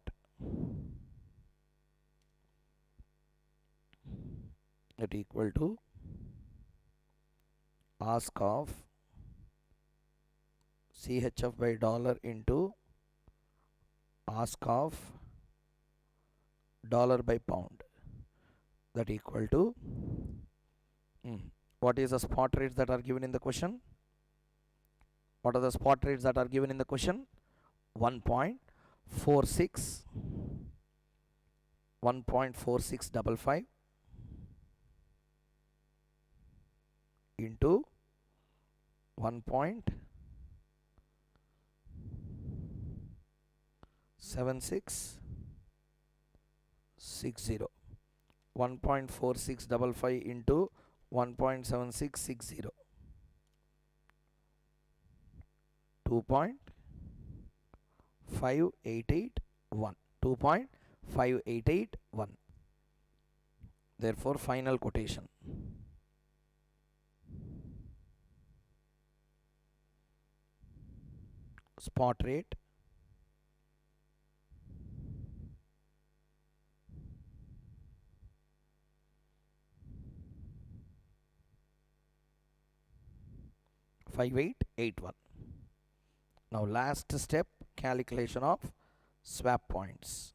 that equal to ask of CHF by dollar into ask of dollar by pound, that equal to what is the spot rates that are given in the question? What are the spot rates that are given in the question? 1.46, 1.4655 into 1.7660, 1.4655 into 1.7660, 2.5881, 2.5881. Therefore, final quotation. Spot rate $5881. Now last step, calculation of swap points.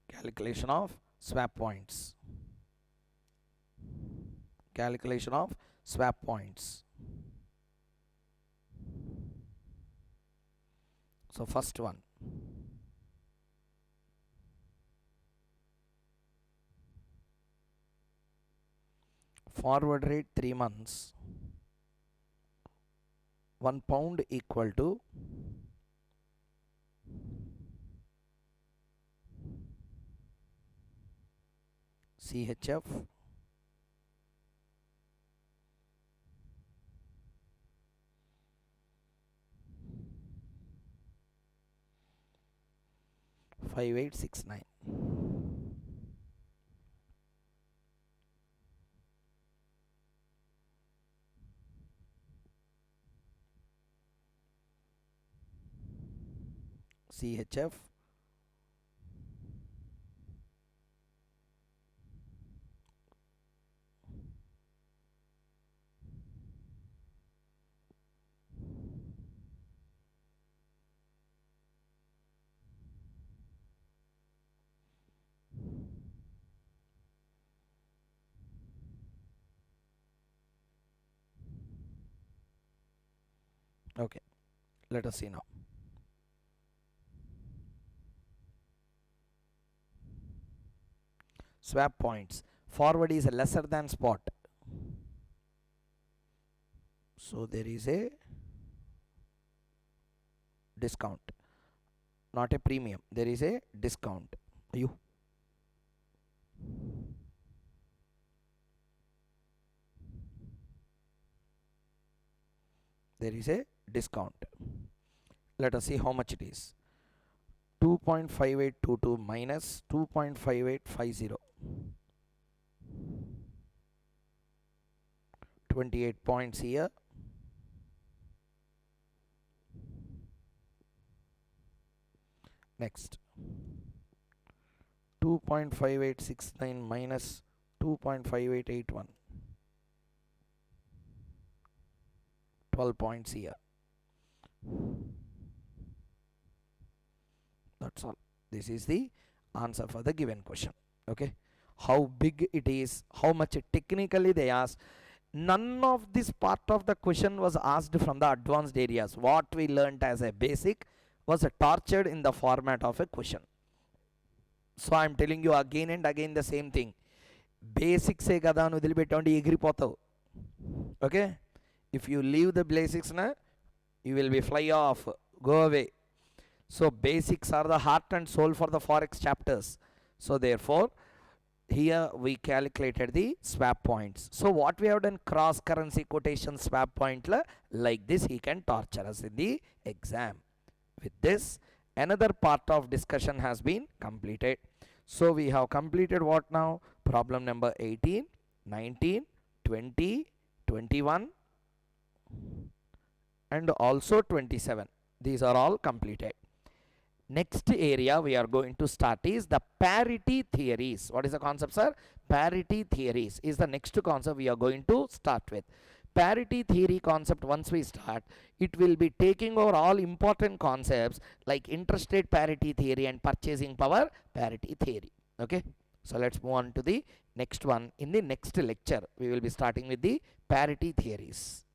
Calculation of swap points. Calculation of swap points. So first one, forward rate 3 months, 1 pound equal to CHF $5869. CHF okay, let us see now. Swap points. Forward is lesser than spot, so there is a discount, not a premium, there is a discount. There is a discount. Let us see how much it is. 2.5822 minus 2.5850, 28 points here. Next, 2.5869 minus 2.5881, 12 points here. That's all. This is the answer for the given question. Okay, how big it is, how much technically they asked. None of this part of the question was asked from the advanced areas. What we learnt as a basic was tortured in the format of a question. So I am telling you again and again the same thing. Basics ఏ కదా అని వదిలిపెట్టండి ఎగిరిపోతావు. Okay, if you leave the basics na, you will be fly off, go away. So basics are the heart and soul for the forex chapters. So therefore here we calculated the swap points. So what we have done, cross currency quotation swap point like this, he can torture us in the exam. With this, another part of discussion has been completed. So we have completed what now? Problem number 18, 19, 20, 21 and also 27. These are all completed. Next area we are going to start is the parity theories. What is the concept, sir? Parity theories is the next concept we are going to start with. Parity theory concept, once we start, it will be taking over all important concepts like interest rate parity theory and purchasing power parity theory. Okay, so let's move on to the next one. In the next lecture we will be starting with the parity theories.